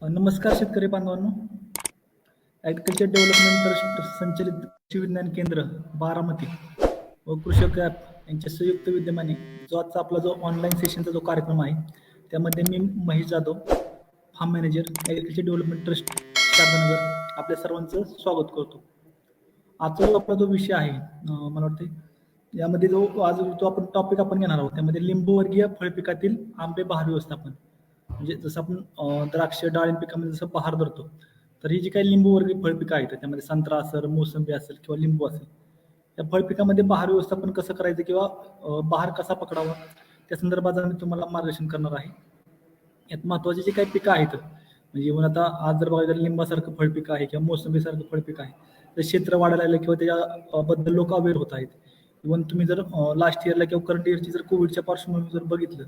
नमस्कार शेतकरी बांधवांनो. ॲग्रिकल्चर डेव्हलपमेंट ट्रस्ट संचलित कृषी विज्ञान केंद्र बारामती व कृषक ॲप यांच्या संयुक्त विद्यमाने आजचा आपला जो ऑनलाईन सेशनचा जो कार्यक्रम आहे त्यामध्ये मी Mahesh Jadhav, farm manager, agriculture development trust Sharadanagar आपल्या सर्वांचं स्वागत करतो. आजचा जो आपला जो विषय आहे मला वाटते यामध्ये जो आपण टॉपिक आपण घेणार आहोत त्यामध्ये लिंबूवर्गीय फळपिकातील आंबे बहार व्यवस्थापन. म्हणजे जसं आपण द्राक्ष डाळिंब पिकामध्ये जसं बहार धरतो तर ही जी काही लिंबूवर्गीय फळपिकं आहेत त्यामध्ये संत्रा असेल, मोसंबी असेल किंवा लिंबू असेल, या फळपिकामध्ये बहार व्यवस्थापन कसं करायचं किंवा बहार कसा पकडावा त्या संदर्भात मी तुम्हाला मार्गदर्शन करणार आहे. यात महत्वाचे जे काही पिकं आहेत म्हणजे इव्हन आता आज जर बघायचं लिंबासारखं फळपिकं आहे किंवा मोसंबीसारखं फळपिकं आहे तर क्षेत्र वाढायला लागलं किंवा त्याच्या बद्दल लोक अवेअर होत आहेत. इव्हन तुम्ही जर लास्ट इयरला किंवा करंट इयरची जर कोविडच्या पार्श्वभूमीवर जर बघितलं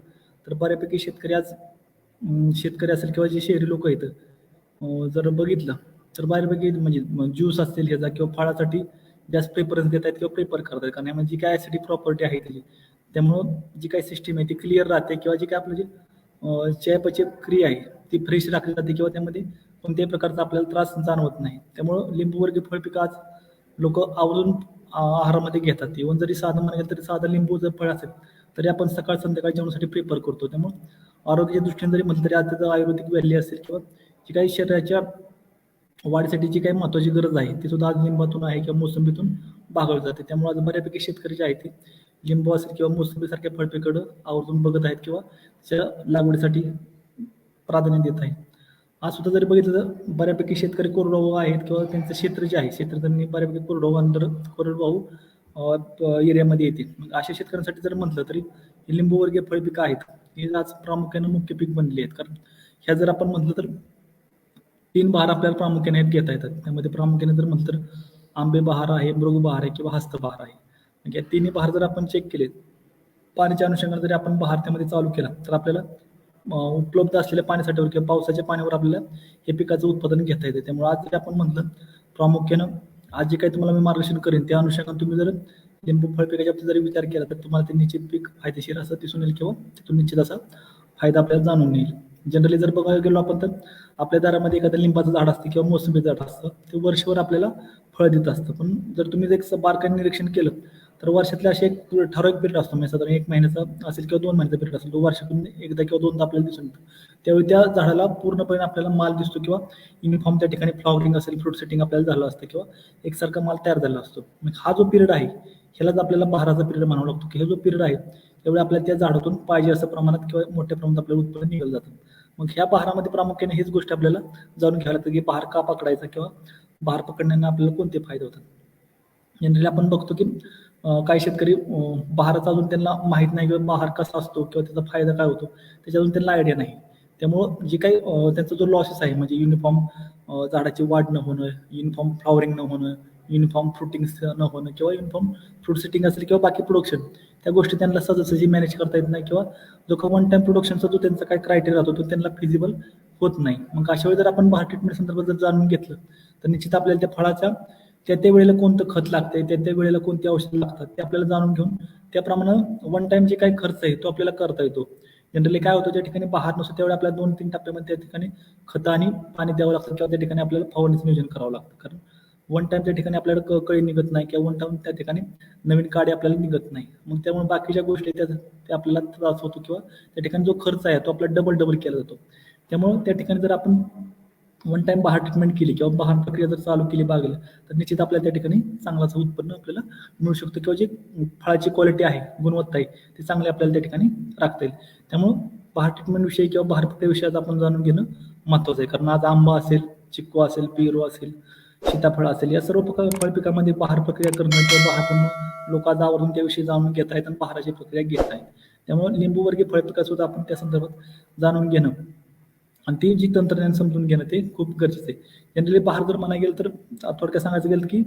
तर बऱ्यापैकी शेतकरी असेल किंवा जे शहरी लोक आहेत जर बघितलं तर बऱ्यापैकी म्हणजे ज्यूस असेल ह्याचा किंवा फळासाठी जास्त प्रेफरन्स देत आहेत किंवा प्रेफर करतात कारण यामध्ये जी काय ॲसिडिक प्रॉपर्टी आहे त्याची त्यामुळं जी काही सिस्टीम आहे ती क्लिअर राहते किंवा जी काय आपलं जे चयापचय क्रिया आहे ती फ्रेश राखली जाते किंवा त्यामध्ये कोणत्याही प्रकारचा आपल्याला त्रास जाणवत नाही. त्यामुळं लिंबूवर्गीय फळपिकं आज लोक आवर्जून आहारामध्ये घेतात. इव्हन जरी साधं म्हणाल तरी साधं लिंबू जर फळ असेल तरी आपण सकाळ संध्याकाळ जेवणासाठी प्रिफर करतो. त्यामुळे आरोग्याच्या दृष्टीने जरी म्हटलं तरी आज त्याचं आयुर्वेदिक व्हॅल्यू असेल किंवा जी काही शरीराच्या वाढीसाठी जी काही महत्वाची गरज आहे ती सुद्धा आज लिंबातून आहे किंवा मोसंबीतून भागवली जाते. त्यामुळे आज बऱ्यापैकी शेतकरी जे आहेत ते लिंबू असेल किंवा मोसंबीसारख्या फळपिकाकडं आवर्जून बघत आहेत किंवा त्या लागवडीसाठी प्राधान्य देत आहेत. आज सुद्धा जरी बघितलं तर बऱ्यापैकी शेतकरी कोरडवाहू आहेत किंवा त्यांचं क्षेत्र जे आहे क्षेत्र त्यांनी बऱ्यापैकी कोरडवाहू एरियामध्ये येते. मग अशा शेतकऱ्यांसाठी जर म्हटलं तरी लिंबूवर्गीय फळपिकं आहेत ही आज प्रामुख्याने मुख्य पीक बनलेली आहेत. कारण ह्या जर आपण म्हटलं तर 3 बहार आपल्याला प्रामुख्याने घेता येतात. त्यामध्ये प्रामुख्याने जर म्हटलं तर आंबे बहार आहे, मृग बहार आहे किंवा हस्त बहार आहे. म्हणजे या तिन्ही बहार जर आपण चेक केले पाण्याच्या अनुषंगाने जरी आपण बहार त्यामध्ये चालू केला तर आपल्याला उपलब्ध असलेल्या पाण्यासाठीवर किंवा पावसाच्या पाण्यावर आपल्याला हे पिकाचं उत्पादन घेता येते. त्यामुळे आज जर आपण म्हटलं प्रामुख्यानं आज जे काही तुम्हाला मी मार्गदर्शन करेन त्या अनुषंगाने तुम्ही जर लिंबू फळ पिकाच्या बाबतीत जरी विचार केला तर तुम्हाला ते निश्चित पीक फायदेशीर असं दिसून येईल किंवा तिथून निश्चित असा फायदा आपल्याला जाणून येईल. जनरली जर बघायला गेलो आपण तर आपल्या दारामध्ये एखादं लिंबाचं झाड असतं किंवा मोसंबी झाड असतं ते वर्षभर आपल्याला फळ देत असतं. पण जर तुम्ही एक बारकाईने निरीक्षण केलं तर वर्षातले असे एक ठराविक पिरियड असतो म्हणजे साधारण 1 महिन्याचा असेल किंवा 2 महिन्याचा पिरियड असेल तो वर्षातून एकदा किंवा दोनदा आपल्याला दिसून येतो. त्यावेळी त्या झाडाला पूर्णपणे आपल्याला माल दिसतो किंवा युनिफॉर्म त्या ठिकाणी फ्लॉवरिंग असेल फ्रूट सेटिंग आपल्याला झालं असतं किंवा एकसारखा माल तयार झाला असतो. मग हा जो पिरियड आहे ह्यालाच आपल्याला बहाराचा पिरियड म्हणावा लागतो की हा जो पिरियड आहे त्यावेळी आपल्याला त्या झाडातून पाहिजे असं प्रमाणात किंवा मोठ्या प्रमाणात आपल्याला उत्पन्न निघालं जातं. मग ह्या बहारामध्ये प्रामुख्याने हेच गोष्ट आपल्याला जाणून घ्यायला लागतं की बहार का पकडायचा किंवा बहार पकडण्याने आपल्याला कोणते फायदे होतात. जनरली आपण बघतो की काही शेतकरी बहाराचा अजून त्यांना माहीत नाही किंवा बहार कसा असतो किंवा त्याचा फायदा काय होतो त्याच्या अजून त्यांना आयडिया नाही. त्यामुळं जे काही त्यांचा जो लॉसेस आहे म्हणजे युनिफॉर्म झाडाची वाढ न होणं, युनिफॉर्म फ्लॉवरिंग न होणं, युनिफॉर्म फ्रुटिंग न होणं किंवा युनिफॉर्म फ्रूट सेटिंग असेल किंवा बाकी प्रोडक्शन त्या गोष्टी त्यांना सहजासहजी मॅनेज करता येत नाही किंवा जो का वन टाइम प्रोडक्शनचा जो त्यांचा काय क्रायटेरिया राहतो तो त्यांना फिजिबल होत नाही. मग अशा वेळी जर आपण बहार ट्रीटमेंट संदर्भात जर जाणून घेतलं तर निश्चित आपल्याला त्या फळाच्या त्या वेळेला कोणतं खत लागतंय त्या वेळेला कोणती औषधं लागतात ते आपल्याला जाणून घेऊन त्याप्रमाणे वन टाइम जे काही खर्च आहे तो आपल्याला करता येतो. जनरली काय होतं ज्या ठिकाणी बहार नसतो त्यावेळी आपल्याला 2-3 टप्प्यामध्ये त्या ठिकाणी खतं आणि पाणी द्यावं लागतं किंवा त्या ठिकाणी आपल्याला फवारणीचं नियोजन करावं लागतं. कारण वन टाइम त्या ठिकाणी आपल्याला कळी निघत नाही किंवा वन टाइम त्या ठिकाणी नवीन काडी आपल्याला निघत नाही. मग त्यामुळे बाकीच्या गोष्टी त्या आपल्याला त्रास होतो किंवा त्या ठिकाणी जो खर्च आहे तो आपल्याला डबल केला जातो. त्यामुळे त्या ठिकाणी जर आपण वन टाइम बहार ट्रीटमेंट केली किंवा बहार प्रक्रिया जर चालू केली बागेला तर निश्चित आपल्याला त्या ठिकाणी चांगलाच उत्पन्न आपल्याला मिळू शकतं किंवा जी फळाची क्वालिटी आहे गुणवत्ता आहे ती चांगली आपल्याला त्या ठिकाणी राखता येईल. त्यामुळं बहार ट्रीटमेंट विषयी किंवा बहार प्रक्रियेविषयी आपण जाणून घेणं महत्त्वाचं आहे. कारण आज आंबा असेल, चिक्कू असेल, पेरू असेल, सीताफळ असेल या सर्व फळपिकामध्ये बहार प्रक्रिया करणं किंवा बहार करणं लोक आज आवर्जून त्याविषयी जाणून घेत आहेत आणि बहाराची प्रक्रिया घेत आहेत. त्यामुळे लिंबूवर्गीय फळपिका सुद्धा आपण त्या संदर्भात जाणून घेणं आणि ते जी तंत्रज्ञान समजून घेणं ते खूप गरजेचं आहे. जनरली बहार जर म्हणायला गेलं तर थोडक्यात सांगायचं गेलं की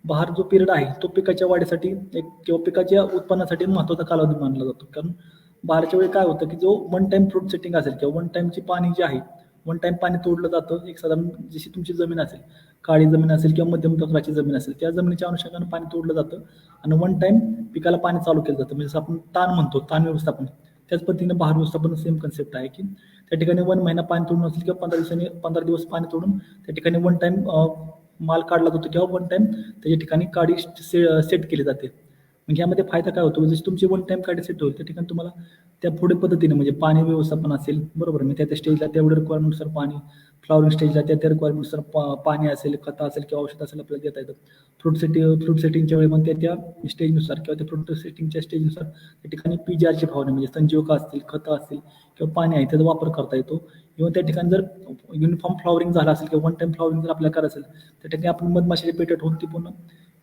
बहार जो पिरियड आहे तो पिकाच्या वाढीसाठी एक किंवा पिकाच्या उत्पन्नासाठी महत्त्वाचा कालावधी मानला जातो. कारण बहारच्या वेळी काय होतं की जो वन टाइम फ्रूट सेटिंग असेल किंवा वन टाइमची पाणी जे आहे वन टाइम पाणी तोडलं जातं. एक साधारण जशी तुमची जमीन असेल काळी जमीन असेल किंवा मध्यम प्रकारची जमीन असेल त्या जमिनीच्या अनुषंगाने पाणी तोडलं जातं आणि वन टाइम पिकाला पाणी चालू केलं जातं. म्हणजे आपण ताण म्हणतो ताण व्यवस्थापन त्याच पद्धतीने बहार व्यवस्थापन सेम कन्सेप्ट आहे की त्या ठिकाणी 1 महिना पाणी तोडून असेल किंवा 15 दिवस पाणी तोडून त्या ठिकाणी वन टाइम माल काढला जातो किंवा वन टाइम त्याच्या ठिकाणी काडी सेट केली जाते. म्हणजे यामध्ये फायदा काय होतो, जशी तुमची वन टाइम काडी सेट होईल त्या ठिकाणी तुम्हाला त्या पुढे पद्धतीने म्हणजे पाणी व्यवस्थापन असेल, बरोबर, म्हणजे त्या स्टेजला तेवढ्या रिक्वायरमेंटनुसार पाणी, फ्लॉवरिंग स्टेजला त्या रिक्वायरमेंटनुसार पाणी असेल, खतं असेल किंवा औषध असेल आपल्याला देता येतं. फ्रूट सेटिंगच्या वेळी पण त्या स्टेजनुसार किंवा त्या फ्रूट सेटिंगच्या स्टेजनुसार त्या ठिकाणी पीजीआरची फवारणी म्हणजे संजीवका असतील, खतं असतील किंवा पाणी आहे त्याचा वापर करता येतो. किंवा त्या ठिकाणी जर युनिफॉर्म फ्लॉवरिंग झाला असेल किंवा वन टाइम फ्लॉवरिंग जर आपल्याला करायचं असेल त्या ठिकाणी आपण मधमाशीचे पेटंट होऊन ती पूर्ण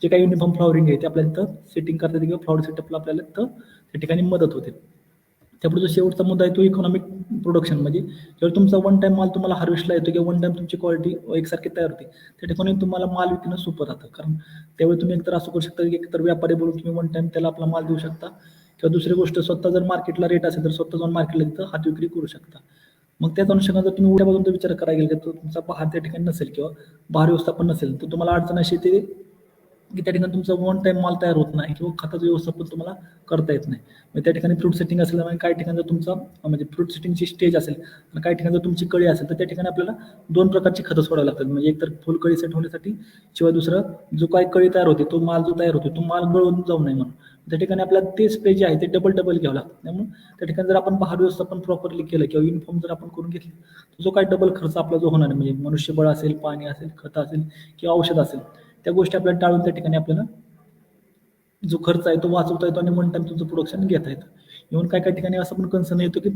जे काही युनिफॉर्म फ्लॉवरिंग आहे ते आपल्याला इथं सेटिंग करता येते किंवा फ्लॉवर सेटअपला आपल्याला इथं त्या ठिकाणी मदत होते. त्यापुढे जो शेवटचा मुद्दा आहे तो इकॉनॉमिक प्रोडक्शन, म्हणजे जेव्हा तुमचा वन टाइम माल तुम्हाला हार्वेस्टला येतो किंवा वन टाइम तुमची क्वालिटी एकसारखी तयार होते त्या ठिकाणी तुम्हाला माल विकणं सोपं राहतं. कारण त्यावेळी तुम्ही एकतर असं करू शकता की एकतर व्यापारी बोलून तुम्ही वन टाइम त्याला आपला माल देऊ शकता किंवा दुसरी गोष्ट स्वतः जर मार्केटला रेट असेल तर स्वतः जाऊन मार्केटला तिथं हात विक्री करू शकता. मग त्याच अनुषंगाने जर तुम्ही उड्या बाजूचा विचार करायला गेला तर तुमचा बहार त्या ठिकाणी नसेल किंवा बहार व्यवस्थापन नसेल तर तुम्हाला अडचण अशी येते की त्या ठिकाणी तुमचा वन टाइम माल तयार होत नाही किंवा खताचं व्यवस्थापन तुम्हाला करता येत नाही. म्हणजे त्या ठिकाणी फ्रूट सेटिंग असेल आणि काही ठिकाणी जर तुमचा म्हणजे फ्रूट सेटिंगची स्टेज असेल आणि काही ठिकाणी जर तुमची कळी असेल तर त्या ठिकाणी आपल्याला 2 प्रकारची खतं सोडावी लागतात. म्हणजे एकतर फुल कळी सेट होण्यासाठी शिवाय दुसरं जो काही कळी तयार होते तो माल जो तयार होतो तो माल गळून जाऊ नये म्हणून त्या ठिकाणी आपल्याला ते स्प्रे जे आहे ते डबल घ्यावं लागतं. त्यामुळे त्या ठिकाणी जर आपण बहार व्यवस्थापन प्रॉपरली केलं किंवा युनिफॉर्म जर आपण करून घेतलं तर जो काही डबल खर्च आपला जो होणार म्हणजे मनुष्यबळ असेल, पाणी असेल, खतं असेल किंवा औषध असेल त्या गोष्टी आपल्याला टाळून त्या ठिकाणी आपल्याला जो खर्च आहे तो वाचवता येतो आणि वन टाइम तुमचं प्रोडक्शन घेता येतं. इव्हन काही ठिकाणी असं पण कन्सर्न येतो की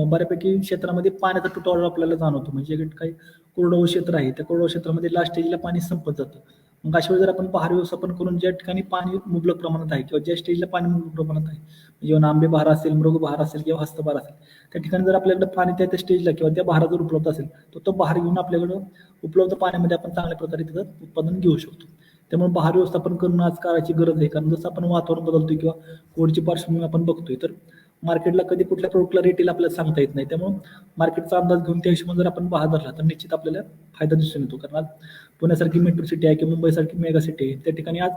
बऱ्यापैकी क्षेत्रामध्ये पाण्याचा तुटवडा आपल्याला जाणवतो. म्हणजे काही कोरडवाहू क्षेत्र आहे त्या कोरडवाहू क्षेत्रामध्ये लास्ट स्टेजला पाणी संपत जातं. मग अशा वेळी जर आपण बहार व्यवस्थापन करून ज्या ठिकाणी पाणी मुबलक प्रमाणात आहे किंवा ज्या स्टेजला पाणी मुबलक प्रमाणात आहे म्हणजे आंबे बहार असेल, मृग बहार असेल किंवा हस्तबहार असेल त्या ठिकाणी जर आपल्याकडे पाणी त्या स्टेजला किंवा त्या बहार जर उपलब्ध असेल तर तो बहार घेऊन आपल्याकडं उपलब्ध पाण्यामध्ये आपण चांगल्या प्रकारे तिथं उत्पादन घेऊ शकतो. त्यामुळे बहार व्यवस्थापन करणं आज काळाची गरज आहे. कारण जसं आपण वातावरण बदलतोय किंवा कोविडची पार्श्वभूमी आपण बघतोय तर मार्केटला कधी कुठल्या प्रोडक्टला रेट येईल आपल्याला सांगता येत नाही. त्यामुळे मार्केटचा अंदाज घेऊन त्या हिशोबाने जर आपण बहार धरला तर निश्चित आपल्याला फायदा दिसून येतो. कारण आज पुण्यासारखी मेट्रो सिटी आहे किंवा मुंबईसारखी मेगा सिटी आहे त्या ठिकाणी आज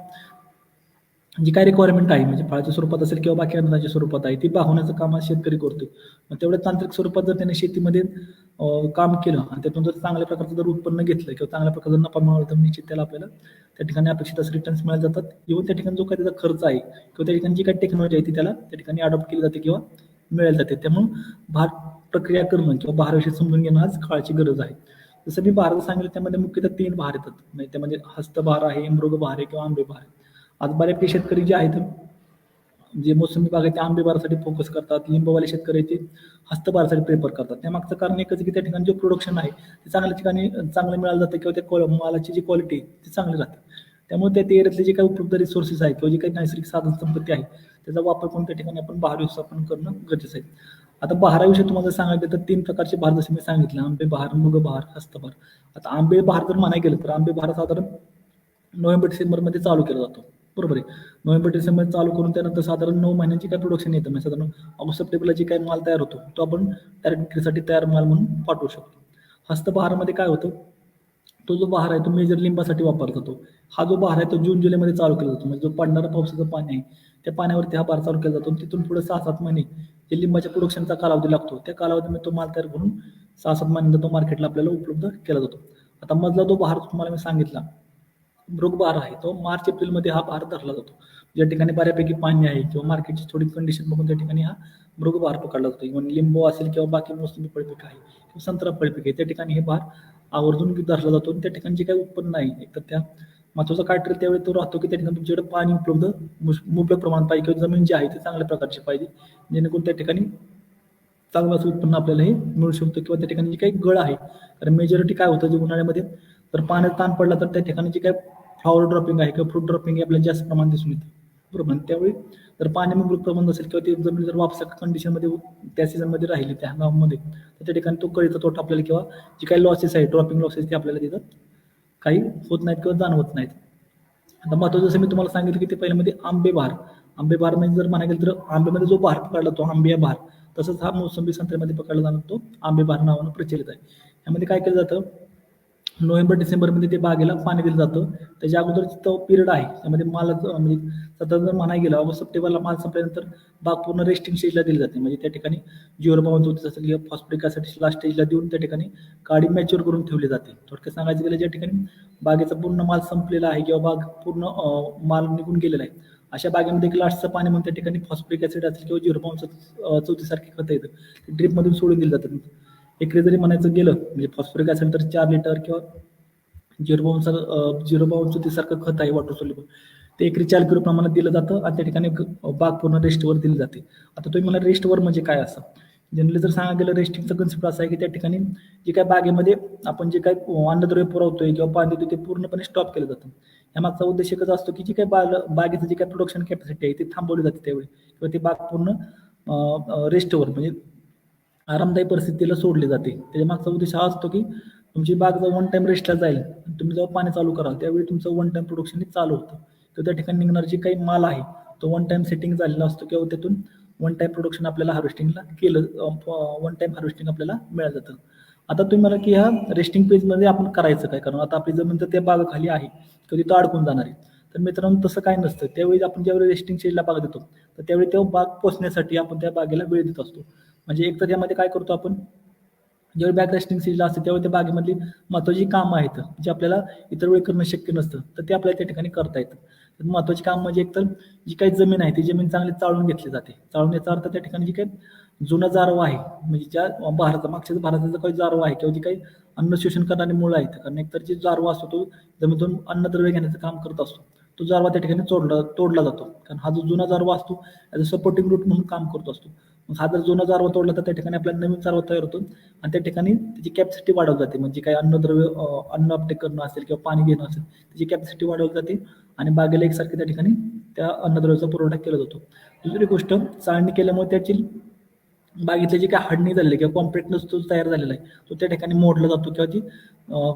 जी काय रिक्वायरमेंट आहे म्हणजे फळाच्या स्वरूपात असेल किंवा बाकी अन्नाच्या स्वरूपात आहे ती भागवण्याचं काम आज शेतकरी करतोय. मग तेवढ्या तांत्रिक स्वरूपात जर त्याने शेतीमध्ये काम केलं आणि त्यातून जर चांगल्या प्रकारचं जर उत्पन्न घेतलं किंवा चांगल्या प्रकारचा नफा मिळवला तर निश्चित त्याला आपल्याला त्या ठिकाणी अपेक्षित असे रिटर्न्स मिळाले जातात. इव्हन त्या ठिकाणी जो काही त्याचा खर्च आहे किंवा त्या ठिकाणी जी काही टेक्नॉलॉजी आहे ती त्याला त्या ठिकाणी अडॉप्ट केली जाते किंवा मिळाली जाते. त्यामुळे बहार प्रक्रिया करणं किंवा बहारविषयी समजून घेणं आज काळाची गरज आहे. जसं मी बहार सांगितलं त्यामध्ये मुख्यतः 3 बहार येतात. म्हणजे त्यामध्ये हस्तबहार आहे, मृग बहार आहे किंवा आंबे बहार आहे. आज बऱ्यापैकी शेतकरी जे आहेत जे मोसंबी बाग आहे ते आंबे बहारासाठी फोकस करतात, लिंबवाले शेतकरी ते हस्तबहारासाठी प्रेफर करतात. त्यामागचं कारण एकच की त्या ठिकाणी जे प्रोडक्शन आहे ते चांगल्या ठिकाणी चांगलं मिळालं जातं किंवा त्या मालाची जी क्वालिटी आहे ती चांगली राहते. त्यामुळे त्या एरियातले जे काही उपलब्ध रिसोर्सेस आहेत किंवा जे काही नैसर्गिक साधन संपत्ती आहे त्याचा वापर करून त्या ठिकाणी आपण बहार व्यवस्थापन करणं गरजेचं आहे. आता बहाराविषयी तुम्हाला सांगायचं तर 3 प्रकारचे बहार जसे मी सांगितलं, आंबे बहार, मृग बहार, हस्तबहार. आता आंबे बहार जर म्हणायला गेलं तर आंबे बहार साधारण नोव्हेंबर-डिसेंबरमध्ये चालू केला जातो. बरोबर आहे. नोव्हेंबर-डिसेंबर चालू करून त्यानंतर साधारण 9 महिन्यांची काय प्रोडक्शन येतं. म्हणजे साधारण ऑगस्ट-सप्टेंबरला जे काही माल तयार होतो तो आपण डायरेक्ट विक्रीसाठी तयार माल म्हणून पाठवू शकतो. हस्तबहारामध्ये काय होतं, तो जो बहार आहे तो मेजर लिंबासाठी वापरला जातो. हा जो बहार आहे तो जून-जुलैमध्ये चालू केला जातो. म्हणजे जो पडणारा पावसाचं पाणी आहे त्या पाण्यावरती हा बहार चालू केला जातो. तिथून पुढे 6-7 महिने जे लिंबाच्या प्रोडक्शनचा कालावधी लागतो त्या कालावधीमध्ये तो माल तयार करून 6-7 महिन्यानंतर तो मार्केटला आपल्याला उपलब्ध केला जातो. आता मधला जो बहार तुम्हाला मी सांगितला मृग बहार आहे तो मार्च-एप्रिलमध्ये हा बहार धरला जातो. ज्या ठिकाणी बऱ्यापैकी पाणी आहे किंवा मार्केटची थोडी कंडिशन बघून त्या ठिकाणी हा मृग बहार पकडला जातो. इव्हन लिंबू असेल किंवा बाकी मोसंबी फळपीक आहे किंवा संत्रा फळपीक आहे त्या ठिकाणी हे बहार आवर्जून धरला जातो. आणि त्या ठिकाणी जे काही उत्पन्न आहे तर त्या महत्वाचा कायतरी त्यावेळी तो राहतो की त्या ठिकाणी तुमच्याकडे पाणी उपलब्ध मुबलक प्रमाणात पाहिजे किंवा जमीन जी आहे ती चांगल्या प्रकारची पाहिजे जेणेकरून त्या ठिकाणी चांगलं असं उत्पन्न आपल्याला हे मिळू शकतं. किंवा त्या ठिकाणी जी काही गळ आहे कारण मेजॉरिटी काय होतं जे उन्हाळ्यामध्ये जर पाण्यात ताण पडला तर त्या ठिकाणी जे काही फ्लॉवर ड्रॉपिंग आहे किंवा फ्रूट ड्रॉपिंग आपल्याला जास्त प्रमाणात दिसून येतं. बरोबर. त्यावेळी जर पाणी मुबलक प्रमाणात असेल किंवा ती जमीन जर वापसा कंडिशनमध्ये त्या सीझनमध्ये राहिली त्या हंगामामध्ये तर त्या ठिकाणी तो कळीचा तोटा आपल्याला किंवा जे काही लॉसेस आहे ड्रॉपिंग लॉसेस ते आपल्याला तिथं काही होत नाहीत किंवा जाणवत नाहीत. आता महत्त्वाचं जसं मी तुम्हाला सांगितलं की ते पहिल्यामध्ये आंबे बहार म्हणजे जर म्हणायला गेलं तर आंब्यामध्ये जो बहार पकडला तो आंबे बहार, तसंच हा मोसंबी संत्र्यामध्ये पकडला जाणार तो आंबे बहार नावानं प्रचलित आहे. यामध्ये काय केलं जातं नोव्हेंबर डिसेंबरमध्ये ते बागेला पाणी दिलं जातं. त्याच्या अगोदर तो पिरियड आहे त्यामध्ये मालाचं म्हणजे सतत जर म्हणायला गेलं ऑगस्ट सप्टेंबरला माल संपल्यानंतर बाग पूर्ण रेस्टिंग स्टेजला दिली जाते. म्हणजे त्या ठिकाणी जीवनप्रमाण होतं जसं की फॉस्फरिक ॲसिड लास्ट स्टेजला देऊन त्या ठिकाणी काडी मॅच्युअर करून ठेवली जाते. थोडक्यात सांगायचं गेलं ज्या ठिकाणी बागेचा पूर्ण माल संपलेला आहे किंवा बाग पूर्ण माल निघून गेलेला आहे अशा बागेमध्ये एक लास्टचं पाणी म्हणून त्या ठिकाणी फॉस्फरिक ॲसिड असेल किंवा जीवनप्रमाण चौथीसारखी खतं येतं ते ड्रिपमधून सोडून दिली जातात. एकरी जरी म्हणायचं गेलं म्हणजे फॉस्फरिक ॲसिड तर 4 लिटर किंवा 0.0 सारखं खत आहे वॉटर सोल्युबल ते एकरी 4 किलो प्रमाणात दिलं जातं आणि त्या ठिकाणी बाग पूर्ण रेस्टवर दिली जाते. आता तुम्ही मला रेस्टवर म्हणजे काय असं जनरली जर सांगायला गेलं रेस्टिंगचा कन्सेप्ट असा आहे की त्या ठिकाणी जे काय बागेमध्ये आपण जे काय अन्नद्रव्य पुरवतोय किंवा पाणी देतो ते पूर्णपणे स्टॉप केलं जातं. यामागचा उद्देश एकच असतो की जी काही बागेचं जे काही प्रोडक्शन कॅपॅसिटी आहे ती थांबवली जाते त्यावेळी किंवा ती बाग पूर्ण रेस्टवर म्हणजे आरामदायी परिस्थितीला सोडली जाते. त्याच्या मागचा उद्देश हा असतो की तुमची बाग जेव्हा वन टाइम रेस्टला जाईल तुम्ही जेव्हा पाणी चालू कराल त्यावेळी तुमचं वन टाइम प्रोडक्शन चालू होतं. तर त्या ठिकाणी निघणार जे काही माल आहे तो वन टाइम सेटिंग झालेला असतो किंवा त्यातून वन टाइम प्रोडक्शन आपल्याला हार्वेस्टिंगला केलं वन टाइम हार्वेस्टिंग आपल्याला मिळालं जातं. आता तुम्ही मला की ह्या रेस्टिंग पेजमध्ये आपण करायचं काय कारण आता आपली जमीन तर त्या बागाखाली आहे किंवा तिथं अडकून जाणार आहे. तर मित्रांनो तसं काय नसतं. त्यावेळी आपण ज्यावेळी रेस्टिंग स्टेजला बाग देतो तर त्यावेळी तेव्हा बाग पोचण्यासाठी आपण त्या बागेला वेळ देत असतो. म्हणजे एक तर यामध्ये काय करतो आपण ज्यावेळी बॅक रेस्टिंग सीजला असते त्यावेळी त्या बागेमधली महत्त्वाची कामं आहेत जी आपल्याला इतर वेळी करणं शक्य नसतं तर ते आपल्याला त्या ठिकाणी करता येतं. तर महत्त्वाची काम म्हणजे एकतर जी काही जमीन आहे ती जमीन चांगली चाळून घेतली जाते. चाळून याचा अर्थ त्या ठिकाणी जी काही जुना जारवा आहे म्हणजे ज्या मागच्या भारताचा जो काही जारवा आहे किंवा जी काही अन्न शोषण करणारी मुळं आहेत कारण एकतर जे जारवा असतो तो जमिनीतून अन्नद्रव्य घेण्याचं काम करत असतो. तो जारवा त्या ठिकाणी तोडला जातो कारण हा जो जुना जारवा असतो ॲज अ सपोर्टिंग रूट म्हणून काम करत असतो. मग हा जर जुना जारवा तोडला तर त्या ठिकाणी आपल्याला नवीन जारवा तयार होतो आणि त्या ठिकाणी त्याची कॅपॅसिटी वाढवली जाते म्हणजे काही अन्नद्रव्य अन्न अपटेक करणं असेल किंवा पाणी घेणं असेल त्याची कॅपॅसिटी वाढवली जाते आणि बागेला एकसारखी त्या ठिकाणी त्या अन्नद्रव्याचा पुरवठा केला जातो. दुसरी गोष्ट चाळणी केल्यामुळे त्याची बागेतले जे काही हाडणी झालेली किंवा कॉम्पॅक्टनेस तो तयार झालेला आहे तो त्या ठिकाणी मोडला जातो किंवा जी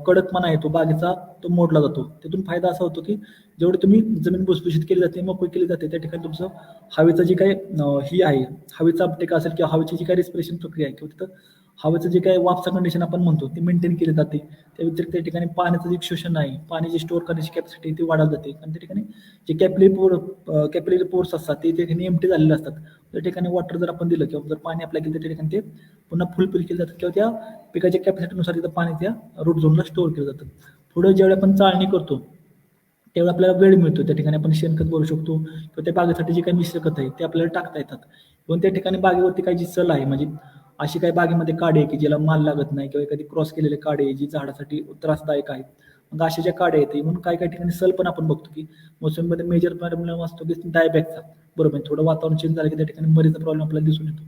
कडकपणा आहे तो बागेचा तो मोडला जातो. त्यातून फायदा असा होतो की जेवढी तुम्ही जमीन भुसभुशीत केली जाते मोकळी केली जाते त्या ठिकाणी तुमचं हवेचं जे काही ही आहे हवेचा अपटेक असेल किंवा हवेची जी काही रिस्पिरेशन प्रक्रिया आहे किंवा तिथं हवेचं जे काही वाफचा कंडिशन आपण म्हणतो ती मेंटेन केली जाते. त्या व्यतिरिक्त त्या ठिकाणी पाण्याचं जे शोषण आहे पाणी जे स्टोअर करण्याची कॅपॅसिटी ती वाढवली जाते आणि त्या ठिकाणी जे कॅपिलरी पोर्स असतात ते त्या ठिकाणी एम्प्टी झालेले असतात. त्या ठिकाणी वॉटर जर आपण दिलं किंवा जर पाणी अप्लाय केलं त्या ठिकाणी ते पुन्हा फुलफिल केलं जातं किंवा त्या पिकाच्या कॅपॅसिटीनुसार तिथं पाणी त्या रूट झोनला स्टोअर केलं जातं. पुढे ज्यावेळी आपण चाळणी करतो त्यावेळी आपल्याला वेळ मिळतो त्या ठिकाणी आपण शेणखत भरू शकतो किंवा त्या बागेसाठी जे काही मिश्र खत आहे ते आपल्याला टाकता येतात. पण त्या ठिकाणी बागेवरती काही जी सल आहे म्हणजे अशी काही बागेमध्ये काडी आहे की ज्याला माल लागत नाही किंवा एखादी क्रॉस केलेले काडी आहे जी झाडासाठी त्रासदायक आहे. मग अशा ज्या काड्या आहेत म्हणून काही काही ठिकाणी सल पण आपण बघतो की मोसंबीमध्ये मेजर प्रॉब्लेम असतो की डायबॅकचा बरोबर थोडं वातावरण चेंज झालं की त्या ठिकाणी मरीचा प्रॉब्लेम आपल्याला दिसून येतो.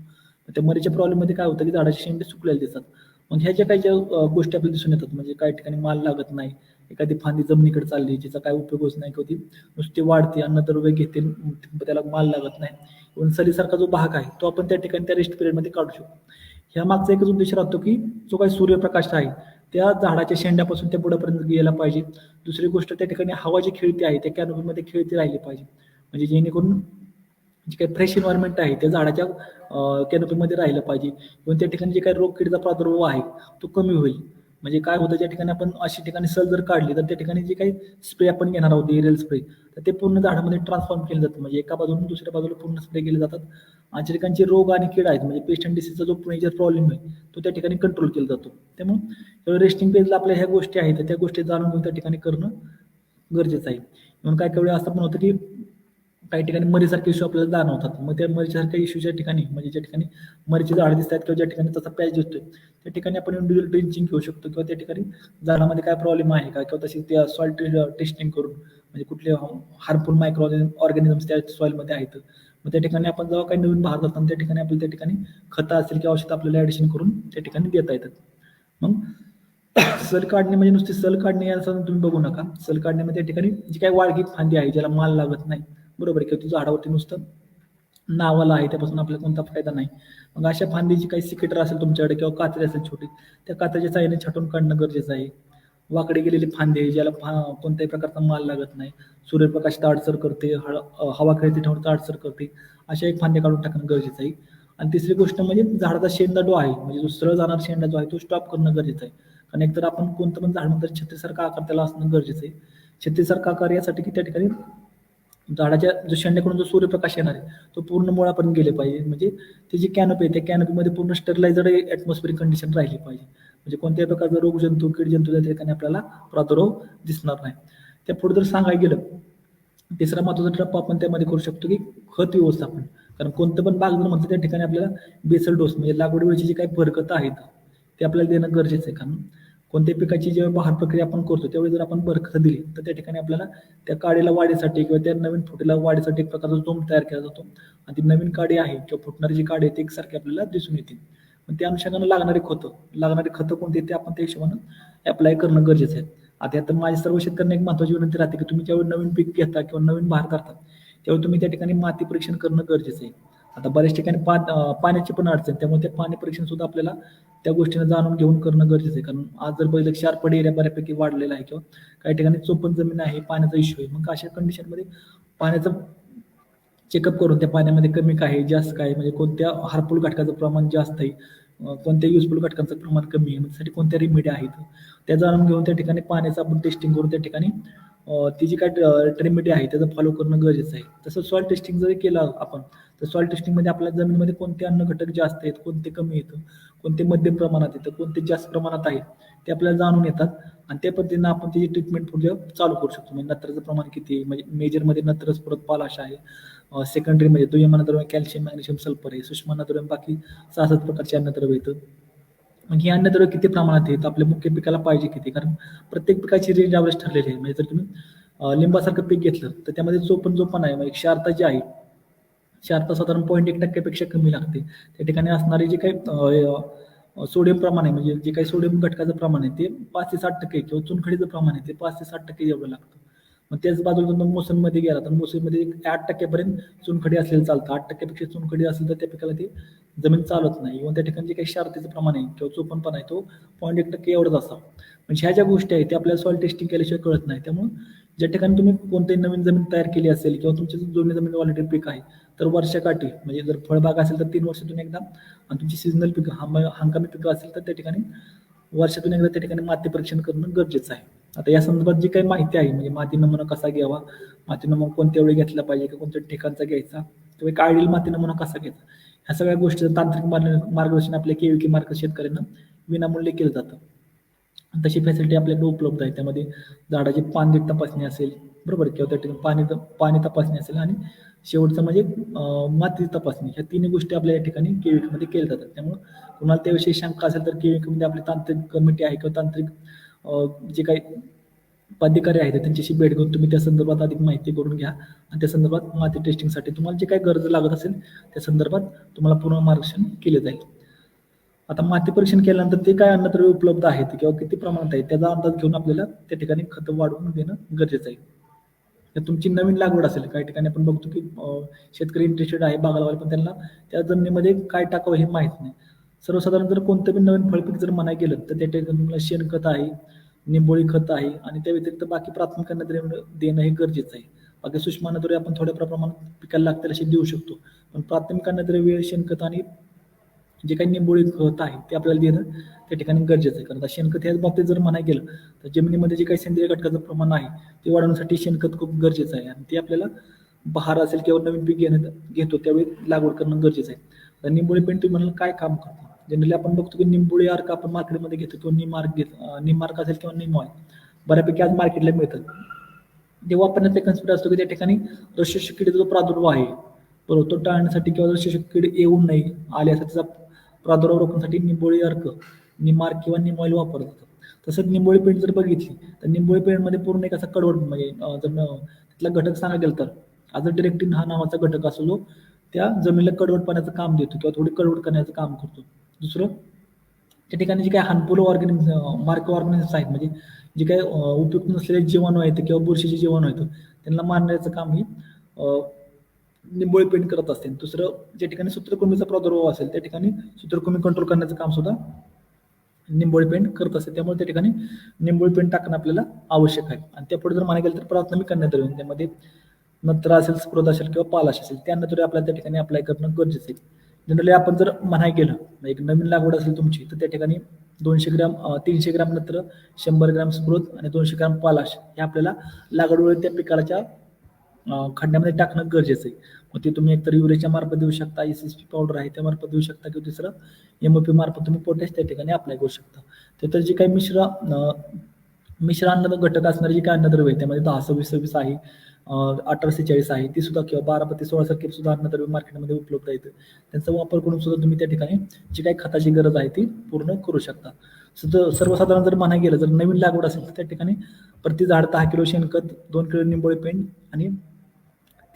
त्या मरीच्या प्रॉब्लेममध्ये काय होतं की झाडाचे शेंडे सुकलेले दिसतात. मग ह्या ज्या काही ज्या गोष्टी आपल्याला दिसून येतात म्हणजे काही ठिकाणी माल लागत नाही एखादी फांदी जमिनीकडे चालली जिचा काय उपयोग होत नाही किंवा ती नुसती वाढते अन्नद्रव्य घेते त्याला माल लागत नाही. पण सलीसारखा जो भाग आहे तो आपण त्या ठिकाणी त्या रेस्ट पिरियडमध्ये काढू शकतो. ह्या मागचा एकच उद्देश राहतो की जो काही सूर्यप्रकाश आहे त्या झाडाच्या शेंड्यापासून त्या बुडापर्यंत गेला पाहिजे. दुसरी गोष्ट त्या ठिकाणी हवा जी खेळती आहे त्या कॅनोपीमध्ये खेळती राहिली पाहिजे म्हणजे जेणेकरून जे काही फ्रेश एन्व्हायरमेंट आहे त्या झाडाच्या कॅनोपीमध्ये राहिलं पाहिजे किंवा त्या ठिकाणी जे काही रोगकीडचा प्रादुर्भाव आहे तो कमी होईल. म्हणजे काय होतं ज्या ठिकाणी आपण अशी ठिकाणी सल जर काढली तर त्या ठिकाणी जे काही स्प्रे आपण घेणार आहोत एरियल स्प्रे तर ते पूर्ण झाडामध्ये ट्रान्सफॉर्म केलं जातं म्हणजे एका बाजूला दुसऱ्या बाजूला पूर्ण स्प्रे केले जातात आणि ज्या ठिकाणचे रोग आणि कीड आहेत म्हणजे पेस्ट अँड डिसीजचा जो मेजर प्रॉब्लेम आहे तो त्या ठिकाणी कंट्रोल केला जातो. त्यामुळे रेस्टिंग पेजला आपल्या ह्या गोष्टी आहेत त्या गोष्टी जाणून घेऊन त्या ठिकाणी करणं गरजेचं आहे. म्हणून काय काही वेळा असं पण होतं की काही ठिकाणी मरीसारखे इश्यू आपल्याला जाणवतात. मग त्या मरीसारख्या इश्यूच्या ठिकाणी म्हणजे ज्या ठिकाणी मरीची झाडं दिसतात किंवा ज्या ठिकाणी तसा पॅच दिसतोय त्या ठिकाणी आपण इंडिव्हिज्युअल ड्रिंचिंग घेऊ शकतो किंवा त्या ठिकाणी झाडामध्ये काय प्रॉब्लेम आहे का किंवा तशी त्या सॉइल टेस्टिंग करून म्हणजे कुठले हार्मफुल मायक्रो ऑर्गॅनिझम्स त्या सॉइलमध्ये आहेत. मग त्या ठिकाणी आपण जेव्हा काही नवीन बाहेर जातात त्या ठिकाणी आपल्याला त्या ठिकाणी खतं असेल किंवा औषध आपल्याला ॲडिशन करून त्या ठिकाणी देता येतात. मग सल काढणे म्हणजे नुसती सल काढणे याचं तुम्ही बघू नका. सल काढण्यामध्ये त्या ठिकाणी जी काही वाळगी फांदी आहे ज्याला माल लागत नाही बरोबर आहे किंवा ती झाडावरती नुसतं नावाला आहे त्यापासून आपल्याला कोणता फायदा नाही. मग अशा फांदीची काही सिकेटर असेल तुमच्याकडे किंवा कात्री असेल छोटी त्या कात्रीच्या साहाय्याने छाटून काढणं गरजेचं आहे. वाकडे गेलेली फांदी आहे ज्याला कोणत्याही प्रकारचा माल लागत नाही सूर्यप्रकाशात अडसर करते हवा खेळते ठेवण्यात अडसर करते अशा एक फांद्या काढून टाकणं गरजेचं आहे. आणि तिसरी गोष्ट म्हणजे झाडाचा शेंडा जो आहे म्हणजे जो सरळ जाणारा शेंडा जो आहे तो स्टॉप करणं गरजेचं आहे कारण एकतर आपण कोणतं पण झाड म्हणतात छत्रीसारखा आकार त्याला असणं गरजेचं आहे. छत्रीसारखा आकार यासाठी की त्या ठिकाणी झाडाच्या जो शेंड्याकडून जो सूर्यप्रकाश येणार आहे तो पूर्ण मुळापर्यंत गेले पाहिजे. म्हणजे ती जी कॅनोपी आहे त्या कॅनोपीमध्ये पूर्ण स्टरलायझर ॲटमॉस्फिअरिक कंडिशन राहिली पाहिजे. म्हणजे कोणत्याही प्रकारचा रोगजंतू, कीडजंतू त्या ठिकाणी आपल्याला प्रादुर्भाव दिसणार नाही. त्या पुढे जर सांगायला गेलं, तिसरा महत्त्वाचा टप्पा आपण त्यामध्ये करू शकतो की खत व्यवस्थापन. कारण कोणतं पण बाग जर म्हणतो त्या ठिकाणी आपल्याला बेसल डोस म्हणजे लागवडीवेळची जी काही बरकतं आहेत ते आपल्याला देणं गरजेचं आहे. कारण कोणत्याही पिकाची जेव्हा बहार प्रक्रिया आपण करतो त्यावेळी जर आपण बरकतं दिली तर त्या ठिकाणी आपल्याला त्या काडीला वाढीसाठी किंवा त्या नवीन फुटीला वाढीसाठी एक प्रकारचा जोम तयार केला जातो आणि ती नवीन काडी आहे किंवा फुटणारी जी काडी आहे ती एकसारखी आपल्याला दिसून येतील. पण त्या अनुषंगानं लागणारी खतं कोणती ते आपण त्या हिशोबानं अप्लाय करणं गरजेचं आहे. आता यात माझी सर्व शेतकऱ्यांना एक महत्त्वाची विनंती राहते की तुम्ही ज्यावेळी नवीन पीक घेता किंवा नवीन बहार करता त्यावेळी तुम्ही त्या ठिकाणी माती परीक्षण करणं गरजेचं आहे. आता बऱ्याच ठिकाणी पाण्याची पण अडचण, त्यामुळे ते पाणी परीक्षण सुद्धा आपल्याला त्या गोष्टीनं जाणून घेऊन करणं गरजेचं आहे. कारण आज जर बघितलं क्षारपड एरिया बऱ्यापैकी वाढलेला आहे किंवा काही ठिकाणी चोपण जमीन आहे, पाण्याचा इश्यू आहे. मग अशा कंडिशनमध्ये पाण्याचं चेकअप करून त्या पाण्यामध्ये कमी काय आहे, जास्त काय आहे, म्हणजे कोणत्या हार्मफुल घटकाचं प्रमाण जास्त आहे, कोणत्या युजफुल घटकांचं प्रमाण कमी आहे, त्यासाठी कोणत्या रेमेडी आहेत त्या जाणून घेऊन त्या ठिकाणी पाण्याचं आपण टेस्टिंग करून त्या ठिकाणी ती जी काय रेमेडी आहे त्याचं फॉलो करणं गरजेचं आहे. तसं सॉइल टेस्टिंग जरी केलं आपण तर सॉइल टेस्टिंगमध्ये आपल्या जमिनीमध्ये कोणते अन्न घटक जास्त आहेत, कोणते कमी येतं, कोणते मध्यम प्रमाणात येतं, कोणते जास्त प्रमाणात आहेत ते आपल्याला जाणून येतात आणि त्या पद्धतीनं आपण त्याची ट्रीटमेंट पुढे चालू करू शकतो. म्हणजे नत्राचं प्रमाण किती आहे, म्हणजे मेजरमध्ये नत्रच परत पालाश आहे, सेकंडरी म्हणजे दुय्यम अन्नद्रव्य कॅल्शियम, मॅग्नेशियम, सल्फर आहे, सूक्ष्म अन्नद्रव्य बाकी 6-7 प्रकारचे अन्नद्रव्य येतं. मग ही अन्नद्रव्य किती प्रमाणात आहेत, आपल्या मुख्य पिकाला पाहिजे किती, कारण प्रत्येक पिकाची रेंज ॲव्हरेज ठरलेली आहे. म्हणजे जर तुम्ही लिंबासारखं पीक घेतलं तर त्यामध्ये चोपण आहे, म्हणजे क्षारता जी आहे क्षारता साधारण 0.1% पेक्षा कमी लागते. त्या ठिकाणी असणारे जे काही सोडियम प्रमाण आहे, म्हणजे जे काही सोडियम घटकाचं प्रमाण आहे ते 5 ते 7% किंवा चुनखडीचं प्रमाण आहे ते 5 ते 7% एवढं लागतं. मग त्याच बाजूला तुम्ही मोसंबीमध्ये गेला तर मोसंबीमध्ये 8% पर्यंत चुनखडी असलेलं चालतं. 8% पेक्षा चुनखडी असेल तर त्या पिकाला ती जमीन चालत नाही. किंवा त्या ठिकाणी जे काही क्षारतेचं प्रमाण आहे किंवा चोपणपणा आहे तो 0.1% एवढाच असावा. म्हणजे ह्या ज्या गोष्टी आहेत त्या आपल्याला सॉइल टेस्टिंग केल्याशिवाय कळत नाही. त्यामुळे ज्या ठिकाणी तुम्ही कोणतीही नवीन जमीन तयार केली असेल किंवा तुमची दोन्ही जमीन ऑलरेडी पीक आहे तर वर्षाकाठी म्हणजे जर फळबाग असेल तर 3 वर्षातून एकदा आणि तुमची सीझनल पिकं हंगामी पिकं असेल तर त्या ठिकाणी वर्षातून एकदा त्या ठिकाणी माती परीक्षण करणं गरजेचं आहे. आता या संदर्भात जी काही माहिती आहे म्हणजे माती नमुना कसा घ्यावा, माती नमुना कोणत्या वेळी घेतला पाहिजे किंवा कोणत्या ठिकाणचा घ्यायचा किंवा एक आयडियल माती नमुना कसा घ्यायचा, ह्या सगळ्या गोष्टीचं तांत्रिक मार्गदर्शन आपल्या KVK मार्फत शेतकऱ्यांना विनामूल्य केलं जातं. तशी फॅसिलिटी आपल्याकडे उपलब्ध आहे. त्यामध्ये झाडाची पानगीट तपासणी असेल, बरोबर, किंवा त्या ठिकाणी पाणी तपासणी असेल आणि शेवटचं म्हणजे माती तपासणी, ह्या तिन्ही गोष्टी आपल्या या ठिकाणी KVK मध्ये केल्या जातात. त्यामुळे कुणाला त्याविषयी शंका असेल तर KVK मध्ये आपली तांत्रिक कमिटी आहे किंवा तांत्रिक जे काही पदाधिकारी आहेत त्यांच्याशी भेट घेऊन तुम्ही त्या संदर्भात अधिक माहिती करून घ्या आणि त्या संदर्भात माती टेस्टिंगसाठी तुम्हाला जे काही गरज लागत असेल त्या संदर्भात तुम्हाला पूर्ण मार्गदर्शन केले जाईल. आता माती परीक्षण केल्यानंतर ते काय अन्नद्रव्य उपलब्ध आहेत किंवा किती प्रमाणात आहेत त्याचा अंदाज घेऊन आपल्याला त्या ठिकाणी खतं वाढवून देणं गरजेचं आहे. तर तुमची नवीन लागवड असेल, काही ठिकाणी आपण बघतो की शेतकरी इंटरेस्टेड आहे बागा लावायला पण त्यांना त्या जमिनीमध्ये काय टाकावं हे माहीत नाही. सर्वसाधारण जर कोणतं पण नवीन फळपीक जर म्हणायला गेलं तर त्या ठिकाणी तुम्हाला शेणखत आहे, निंबोळी खत आहे आणि त्या व्यतिरिक्त बाकी प्राथमिक अन्नद्रव्य देणं हे गरजेचं आहे. बाकी सूक्ष्म अन्नद्रव्य आपण थोड्या प्रमाणात पिकाला लागतील असे देऊ शकतो, पण प्राथमिक अन्नद्रव्य शेणखत आणि जे काही निंबोळी खत आहे ते आपल्याला देणं त्या ठिकाणी गरजेचं आहे. कारण आता शेणखत ह्याच बाबतीत जर म्हणायला गेलं तर जमिनीमध्ये जे काही सेंद्रिय घटकाचं प्रमाण आहे ते वाढवण्यासाठी शेणखत खूप गरजेचं आहे आणि ते आपल्याला बहार असेल किंवा नवीन पीक घेतो त्यावेळी लागवड करणं गरजेचं आहे. तर निंबोळी पेंट तुम्ही म्हणाल काय काम करतो, जनरली आपण बघतो की निंबोळी अर्क आपण मार्केटमध्ये घेतो किंवा निमार्क असेल किंवा निम ऑइल बऱ्यापैकी आज मार्केटला मिळतात. ते वापरण्याचा कन्सेप्ट असतो की त्या ठिकाणी रसशोषक किडीचा जो प्रादुर्भाव आहे बरोबर तो टाळण्यासाठी किंवा रसशोषक किडी येऊ नये आल्यासाठी त्याचा प्रादुर्भाव रोखण्यासाठी निंबोळी अर्क, निमार्क किंवा निम ऑइल वापरलं जातं. तसंच निंबोळी पेंट जर बघितली तर निंबोळी पेंटमध्ये पूर्ण एक असा कडवट म्हणजे जर तिथला घटक सांगायला गेलं तर आज डिरेक्टिन हा नावाचा घटक असतो जो त्या जमिनीला कडवटपणाचं काम देतो किंवा थोडी कडवट करण्याचं काम करतो. दुसरं त्या ठिकाणी जे काही हार्मफुल मार्को ऑर्गॅनिझम्स आहेत म्हणजे जे काही उपयुक्त नसलेले जीवाणू आहेत किंवा बुरशीचे जीवाणू आहेत त्यांना मारण्याचं काम ही निंबोळी पेंट करत असते. दुसरं ज्या ठिकाणी सूत्रकृमीचा प्रादुर्भाव असेल त्या ठिकाणी सूत्रकृमी कंट्रोल करण्याचं काम सुद्धा निंबोळी पेंट करत असते. त्यामुळे त्या ठिकाणी निंबोळी पेंट टाकणं आपल्याला आवश्यक आहे. आणि त्यापुढे जर म्हणायला गेलं तर प्राथमिक अन्नद्रव्य त्यामध्ये नत्र असेल, स्फुरद असेल किंवा पालाश असेल त्या अन्नद्रव्य आपल्याला त्या ठिकाणी अप्लाय करणं गरजेचं आहे. जनरली आपण जर म्हणायला गेलं एक नवीन लागवड असेल तुमची तर त्या ठिकाणी 200 ग्रॅम 300 ग्रॅम नत्र, 100 ग्रॅम स्फुरद आणि 200 ग्रॅम पालाश हे आपल्याला लागवड त्या पिकाच्या खड्ड्यामध्ये टाकणं गरजेचं आहे. मग ते तुम्ही एकतर युरियाच्या मार्फत देऊ शकता, SSP पावडर आहे त्या मार्फत देऊ शकता, किंवा दुसरं MOP मार्फत तुम्ही पोटॅश त्या ठिकाणी अप्लाय करू शकता. तर जे काही मिश्र अन्न घटक असणारे जे काही अन्नद्रव्य आहे त्यामध्ये 10-26-26 आहे, 18-46 आहे, ती सुद्धा किंवा 12-16 सारखे सुद्धा अन्नद्रव्य मार्केटमध्ये उपलब्ध आहेत. त्यांचा वापर करून सुद्धा तुम्ही त्या ठिकाणी जी काही खताची गरज आहे ती पूर्ण करू शकता. सर्वसाधारण जर म्हणायला गेलं, जर नवीन लागवड असेल तर त्या ठिकाणी प्रति झाड 10 किलो शेणखत, 2 किलो निंबोळी पेंड आणि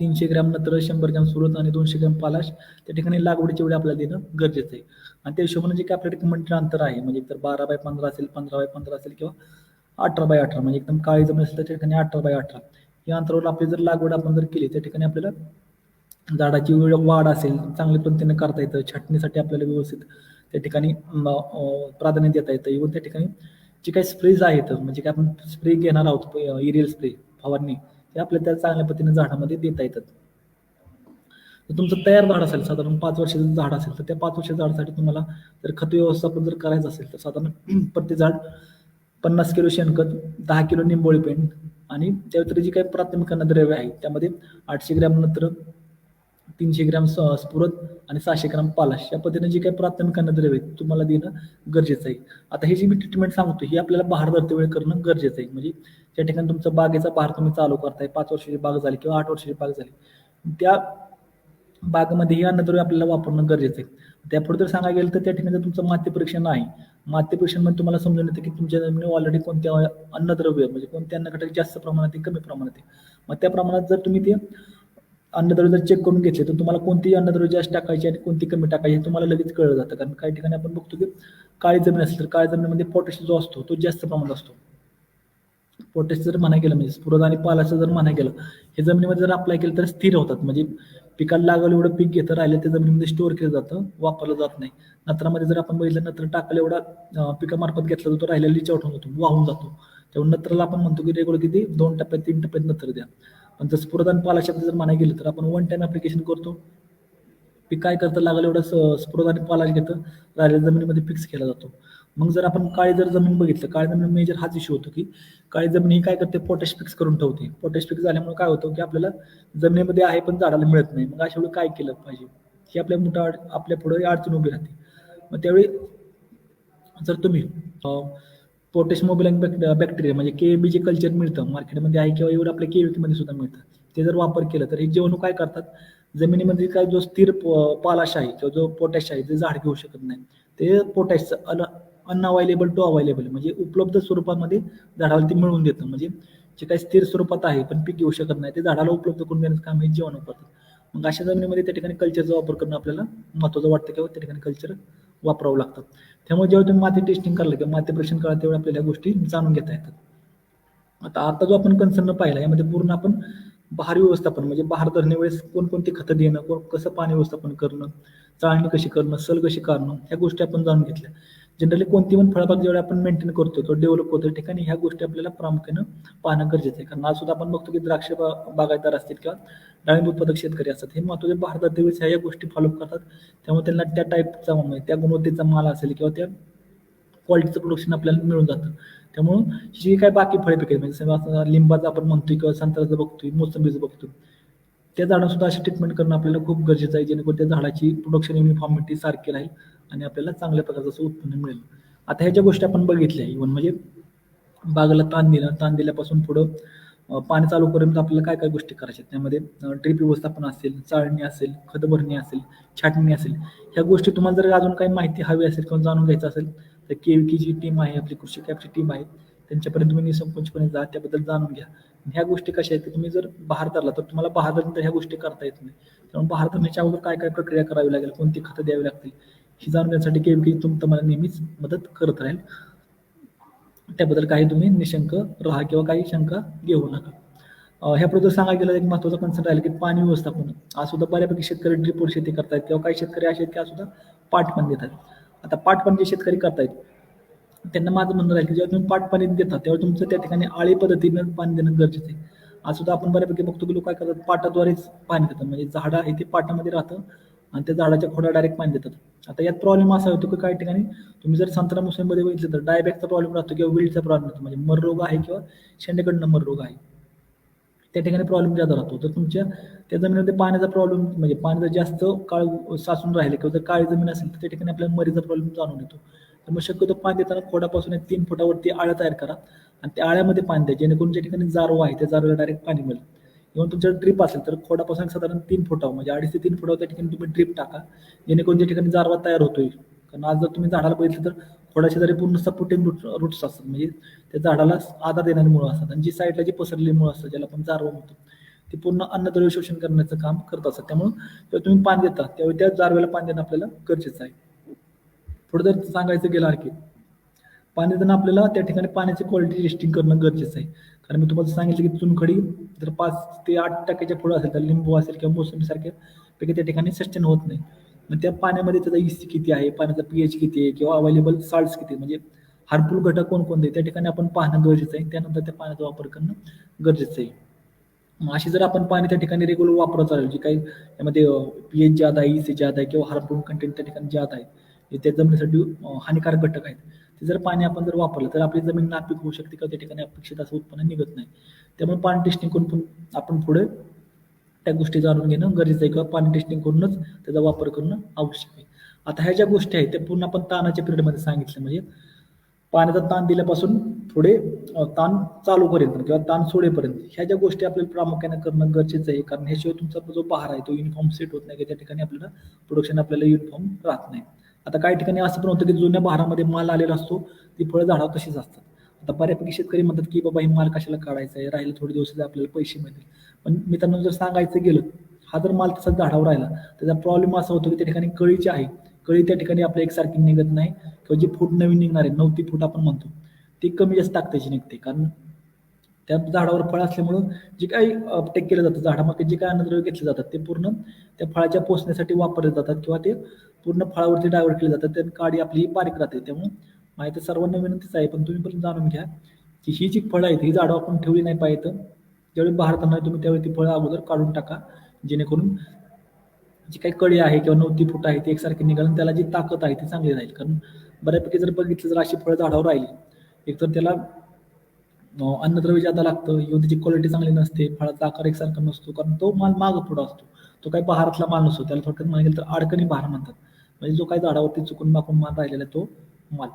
300 ग्रॅम नत्र, 100 ग्रॅम सुरत आणि 200 ग्रॅम पालाश त्या ठिकाणी लागवडीच्या वेळी आपल्याला देणं गरजेचं आहे. आणि त्या हिशोबाने जे काही आपल्या रिकमेंडेड अंतर आहे, म्हणजे तर 12x15 असेल, 15x15 असेल किंवा 18x18, म्हणजे एकदम काळी जमीन असेल तर त्या ठिकाणी 18x18 या अंतरावर आपली जर लागवड आपण जर केली त्या ठिकाणी आपल्याला झाडाची वाढ असेल चांगल्या पद्धतीने करता येतं. छाटणीसाठी आपल्याला व्यवस्थित त्या ठिकाणी प्राधान्य देता येतं. इव्हन त्या ठिकाणी जे काही स्प्रेज आहेत, म्हणजे काय आपण स्प्रे घेणार आहोत, एरियल स्प्रे फवारणी, ते आपल्याला त्या चांगल्या पद्धतीने झाडामध्ये देता येतात. तर तुमचं तयार झाड असेल, साधारण 5 वर्षाचं झाड असेल तर त्या 5 वर्षाच्या झाडासाठी तुम्हाला जर खत व्यवस्थापन जर करायचं असेल तर साधारण प्रति झाड 50 किलो शेणखत, 10 किलो निंबोळी पेंड आणि त्या व्यतिरिक्त जी काही प्राथमिक अन्नद्रव्य आहे त्यामध्ये 800 ग्रॅम नत्र, 300 ग्रॅम स्फुरद आणि 600 ग्रॅम पालाश या पद्धतीने जी काही प्राथमिक अन्नद्रव्य आहे तुम्हाला देणं गरजेचं आहे. आता हे जी मी ट्रीटमेंट सांगतो ही आपल्याला बहार धरते वेळी करणं गरजेचं आहे. म्हणजे त्या ठिकाणी तुमचा बागेचा बहार तुम्ही चालू करताय, 5 वर्षाची बाग झाली किंवा 8 वर्षाची बाग झाली, त्या बागेमध्ये हे अन्नद्रव्य आपल्याला वापरणं गरजेचं आहे. त्यापुढे जर सांगायला गेलं तर त्या ठिकाणी जर तुमचं माती परीक्षण आहे, माती परीक्षणमध्ये तुम्हाला समजून येतं की तुमच्या जमिनीवर ऑलरेडी कोणत्या अन्नद्रव्य म्हणजे कोणत्या अन्न घटक जास्त प्रमाणात आहे, कमी प्रमाणात आहे. मग त्या प्रमाणात जर तुम्ही ते अन्नद्रव्य जर चेक करून घेतले तर तुम्हाला कोणती अन्नद्रव्य जास्त टाकायची आणि कोणती कमी टाकायची हे तुम्हाला लगेच कळलं जातं. कारण काही ठिकाणी आपण बघतो की काळी जमीन असेल तर काळ्या जमिनीमध्ये पोटॅश जो असतो तो जास्त प्रमाणात असतो. पोटॅश जर म्हणायला गेलं, म्हणजे स्फुरद आणि पालाचं जर म्हणायला गेलं, हे जमिनीमध्ये जर अप्लाय केलं तर स्थिर होतात. म्हणजे पिकाला लागलं एवढं पीक घेतं राहिलं ते जमिनीमध्ये स्टोअर केलं जातं, वापरलं जात नाही. नत्रामध्ये जर आपण बघितलं, नत्र टाकलं एवढा पिकामार्फत घेतला जातो, राहिलेला लिचआउट होतो, वाहून जातो. तेव्हा नत्राला आपण म्हणतो की रेग्युलर किती 2 टप्प्यात 3 टप्प्यात नत्र द्या. पण जर स्फुरद आणि पालाशात जर म्हणायला गेलं तर आपण 1 टाइम ऍप्लिकेशन करतो. पीक काय करतं, लागलं एवढं स्फुरद आणि पालाश घेतं, राहिलेल्या जमिनीमध्ये फिक्स केला जातो. मग जर आपण काळी जर जमीन बघितलं, काळी जमीन मेजर हाच इश्यू होतो की काळी जमीन ही काय करते, पोटॅश फिक्स करून ठेवते. पोटॅश फिक्स झाल्यामुळे काय होतं की आपल्याला जमिनीमध्ये आहे पण झाडाला मिळत नाही. मग अशा वेळी काय केलं पाहिजे, ही आपल्या पुढे अडचण उभी राहते. मग त्यावेळी जर तुम्ही पोटॅश मोबिलाईन बॅक्टेरिया म्हणजे KAB जे कल्चर मिळतं मार्केटमध्ये आहे किंवा एवढं आपल्या KVK मध्ये सुद्धा मिळतं, ते जर वापर केला तर हे जीवाणू काय करतात, जमिनीमध्ये काय जो स्थिर पालाश आहे किंवा जो पोटॅश आहे जे झाड घेऊ शकत नाही, ते पोटॅशचं अनअवेलेबल टू अवेलेबल म्हणजे उपलब्ध स्वरूपामध्ये झाडाला ते मिळवून देतं. म्हणजे जे काही स्थिर स्वरूपात आहे पण पीक घेऊ शकत नाही ते झाडाला उपलब्ध करून देण्याचं काम हे जीवाणू करतात. मग अशा जमिनीमध्ये त्या ठिकाणी कल्चरचा वापर करणं आपल्याला महत्त्वाचं वाटतं किंवा त्या ठिकाणी कल्चर वापरावं लागतं. त्यामुळे जेव्हा तुम्ही माती टेस्टिंग कराल किंवा माती परीक्षण कराल तेव्हा आपल्याला गोष्टी जाणून घेता येतात. आता जो आपण कन्सर्न पाहिला यामध्ये पूर्ण आपण बहार व्यवस्थापन म्हणजे बहार धरणे वेळेस कोणकोणती खतं देणं, कसं पाणी व्यवस्थापन करणं, चाळणी कशी करणं, सल कशी काढणं, ह्या गोष्टी आपण जाणून घेतल्या. जनरली कोणती पण फळबाग जेवढे आपण मेंटेन करतो किंवा डेव्हलप होतो ठिकाणी ह्या गोष्टी आपल्याला प्रामुख्यानं पाहणं गरजेचं आहे. कारण आज सुद्धा आपण बघतो की द्राक्ष बागायतदार असतील किंवा डाळिंब उत्पादक शेतकरी असतात, हे महत्त्वाचे भारतात वेळेस ह्या गोष्टी फॉलो करतात. त्यामुळे त्यांना त्या टाईपचा म्हणजे त्या गुणवत्तेचा माल असेल किंवा त्या क्वालिटीचं प्रोडक्शन आपल्याला मिळून जातं. त्यामुळं जी काय बाकी फळे पिके म्हणजे लिंबाचं आपण म्हणतोय किंवा संत्र्याचं बघतोय, मोसंबीचं बघतोय, त्या झाडांना सुद्धा अशी ट्रीटमेंट करणं आपल्याला खूप गरजेचं आहे, जेणेकरून त्या झाडाची प्रोडक्शन युनिफॉर्मिटी सारखी राहील आणि आपल्याला चांगल्या प्रकारचं असं उत्पन्न मिळेल. आता ह्याच्या गोष्टी आपण बघितल्या इव्हन म्हणजे बागेला ताण दिल्यापासून पुढं पाणी चालू करून आपल्याला काय काय गोष्टी करायच्या, त्यामध्ये ड्रीप व्यवस्थापन असेल, चाळणी असेल, खत भरणी असेल, छाटणी असेल, ह्या गोष्टी तुम्हाला जर अजून काही माहिती हवी असेल किंवा जाणून घ्यायचं असेल तर KVK जी टीम आहे, आपली कृषी कॅपची टीम आहे, त्यांच्यापर्यंत तुम्ही निसंकोचपणे जा, त्याबद्दल जाणून घ्या. ह्या गोष्टी कशा आहेत की तुम्ही जर बहार धरला तर तुम्हाला बहार धरल्यानंतर ह्या गोष्टी करता येत नाही. त्यामुळे बहार धरण्याच्या अगोदर काय काय प्रक्रिया करावी लागेल, कोणती खतं द्यावी लागतील ही जाणून घेण्यासाठी KVK तुम्हाला नेहमीच मदत करत राहील. त्याबद्दल काही तुम्ही निशंक राहा किंवा काही शंका घेऊ नका. ह्याबद्दल सांगायला गेलं एक महत्त्वाचा कन्सेप्ट राहील की पाणी व्यवस्थापन. आज सुद्धा बऱ्यापैकी शेतकरी ड्रिपवर शेती करतायत किंवा काही शेतकरी असे आहेत की आज सुद्धा पाटपाणी देतात. आता पाटपाणी जे शेतकरी करतायत त्यांना माझं म्हणणं राहील की जेव्हा तुम्ही पाटपाणी देता तेव्हा तुमचं त्या ठिकाणी आळी पद्धतीनं पाणी देणं गरजेचं आहे. आज सुद्धा आपण बऱ्यापैकी बघतो की लोक काय करतात, पाटाद्वारेच पाणी देतात. म्हणजे झाडं आहे ते पाटामध्ये राहतं आणि त्या झाडाच्या खोडा डायरेक्ट पाणी देतात. आता यात प्रॉब्लेम असा होतो की काही ठिकाणी तुम्ही जर संत्रा मोसंबीमध्ये बघितलं तर डायबॅकचा प्रॉब्लेम राहतो किंवा विल्डचा प्रॉब्लेम राहतो, म्हणजे मर रोग आहे किंवा शेंडेकडनं मर रोग आहे. त्या ठिकाणी प्रॉब्लेम जादा राहतो. तर तुमच्या त्या जमिनीमध्ये पाण्याचा प्रॉब्लेम म्हणजे पाणी जर जास्त काळ साचून राहिले किंवा जर काळी जमीन असेल तर त्या ठिकाणी आपल्याला मरीचा प्रॉब्लेम जाणून येतो. तर मग शक्यतो पाणी देताना खोडापासून 3 फुटावरती आळा तयार करा आणि त्या आळ्यामध्ये पाणी द्या, जेणेकरून ज्या ठिकाणी जारवा आहे त्या जारव्याला डायरेक्ट पाणी मिळेल. किंवा तुमच्या ड्रीप असेल तर खोडापासून साधारण 3 फुटावर म्हणजे 2.5 ते 3 फुटावर त्या ठिकाणी तुम्ही ड्रीप टाका, जेणेकरून ज्या ठिकाणी जारवा तयार होतोय. कारण आज जर तुम्ही झाडाला बघितलं तर खोडाशेजारी पूर्ण सपोर्टिंग रूट्स असतात, म्हणजे त्या झाडाला आधार देणारी मुळं असतात आणि जी साईडला जी पसरलेली मुळं असतात ज्याला आपण जारवा म्हणतो, ती पूर्ण अन्नद्रव्य शोषण करण्याचं काम करत असतात. त्यामुळे जेव्हा तुम्ही पाणी देता त्यावेळी त्या जारव्याला पाणी देणं आपल्याला गरजेचं आहे. पुढे जर सांगायचं गेलं आणखी पाणी देताना आपल्याला त्या ठिकाणी पाण्याची क्वालिटी टेस्टिंग करणं गरजेचं आहे. कारण मी तुम्हाला सांगितलं की चुनखडी जर 5 ते 8% पुढे असेल तर लिंबू असेल किंवा मोसंबीसारख्या पैकी त्या ठिकाणी सस्टेन होत नाही. मग त्या पाण्यामध्ये त्याचा EC किती आहे, पाण्याचा pH किती आहे किंवा अवेलेबल साल्ट्स किती आहे, म्हणजे हार्मफुल घटक कोणकोणते त्या ठिकाणी आपण पाहणं गरजेचं आहे. त्यानंतर त्या पाण्याचा वापर करणं गरजेचं आहे. मग अशी जर आपण पाणी त्या ठिकाणी रेग्युलर वापरत राहिलो, जे काही त्यामध्ये pH ज्यादा आहे, EC ज्यादा आहे किंवा हार्मफुल कंटेंट त्या ठिकाणी ज्यादा आहे, जे त्या जमिनीसाठी हानिकारक घटक आहेत, ते जर पाणी आपण जर वापरलं तर आपली जमीन नापीक होऊ शकते किंवा त्या ठिकाणी अपेक्षित असं उत्पन्न निघत नाही. त्यामुळे पाणी टेस्टिंग करून पण आपण पुढे त्या गोष्टी जाणून घेणं गरजेचं आहे किंवा पाणी टेस्टिंग करूनच त्याचा वापर करणं आवश्यक आहे. आता ह्या ज्या गोष्टी आहेत त्या पूर्ण आपण ताणाच्या पिरियडमध्ये सांगितलं, म्हणजे पाण्याचा ताण दिल्यापासून पुढे ताण चालू करेपर्यंत किंवा ताण सोडेपर्यंत ह्या ज्या गोष्टी आपल्याला प्रामुख्याने करणं गरजेचं आहे. कारण ह्याशिवाय तुमचा जो बहार आहे तो युनिफॉर्म सेट होत नाही की त्या ठिकाणी आपल्याला प्रोडक्शन आपल्याला युनिफॉर्म राहत नाही. आता काही ठिकाणी असं पण होतं की जुन्या बहारामध्ये माल आलेला असतो, ती फळं झाडावर तशीच असतात. आता बऱ्यापैकी शेतकरी म्हणतात की बाबा हे माल कशाला काढायचा आहे, राहिले थोडे दिवस आपल्याला पैसे मिळतील. पण मित्रांनो जर सांगायचं गेलं, हा जर माल तसाच झाडावर राहिला त्याचा प्रॉब्लेम असा होतो की त्या ठिकाणी कळीची आहे, कळी त्या ठिकाणी आपल्या एकसारखी निघत नाही किंवा जी फूट नवीन निघणार आहे 9 फूट आपण म्हणतो ती कमी जास्त ताकदीची निघते. कारण त्या झाडावर फळ असल्यामुळं जे काही अपटेक केलं जातं झाडामागे जे काही अन्नद्रव्य घेतले जातात ते पूर्ण त्या फळाच्या पोचण्यासाठी वापरले जातात किंवा ते पूर्ण फळावरती डायव्हर्ट केले जातात, त्याने काडी आपली बारीक राहते. त्यामुळे माहिती सर्वांना विनंतीच आहे, पण तुम्ही पण जाणून घ्या की ही जी फळं आहेत ही झाडं आपण ठेवली नाही पाहिजे. ज्यावेळी बहारताना तुम्ही त्यावेळी ती फळं अगोदर काढून टाका, जेणेकरून जी काही कळी आहे किंवा 9 फूट आहे ती एकसारखी निघाल आणि त्याला जी ताकद आहे ती चांगली राहील. कारण बऱ्यापैकी जर बघितलं जर अशी फळं झाडावर राहिली एकतर त्याला अन्नद्रव्य ज्यादा लागतं किंवा त्याची क्वालिटी चांगली नसते, फळाचा आकार एकसारखा नसतो, कारण तो माल मागं पुढं असतो, तो काही बहारातला माल नसतो. त्याला थोडक्यात म्हणायला गेलं तर अडकणी बहार म्हणतात, म्हणजे जो काही झाडावरती चुकून माकून माल राहिलेला आहे तो माल.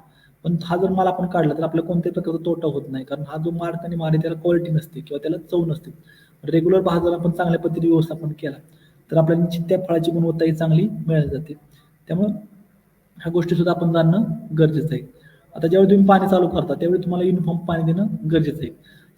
पण हा जर माल आपण काढला तर आपल्याला कोणत्याही प्रकारचा तोटा होत नाही, कारण हा जो अडकणी माल आहे त्याला क्वालिटी नसते किंवा त्याला चव नसते. रेग्युलर बहार जर आपण चांगल्या पद्धतीने व्यवस्थापन केला तर आपल्याला निश्चित त्या फळाची गुणवत्ता ही चांगली मिळाली जाते. त्यामुळे ह्या गोष्टी सुद्धा आपण जाणणं गरजेचं आहे. आता ज्यावेळी तुम्ही पाणी चालू करता त्यावेळी तुम्हाला युनिफॉर्म पाणी देणं गरजेचं आहे.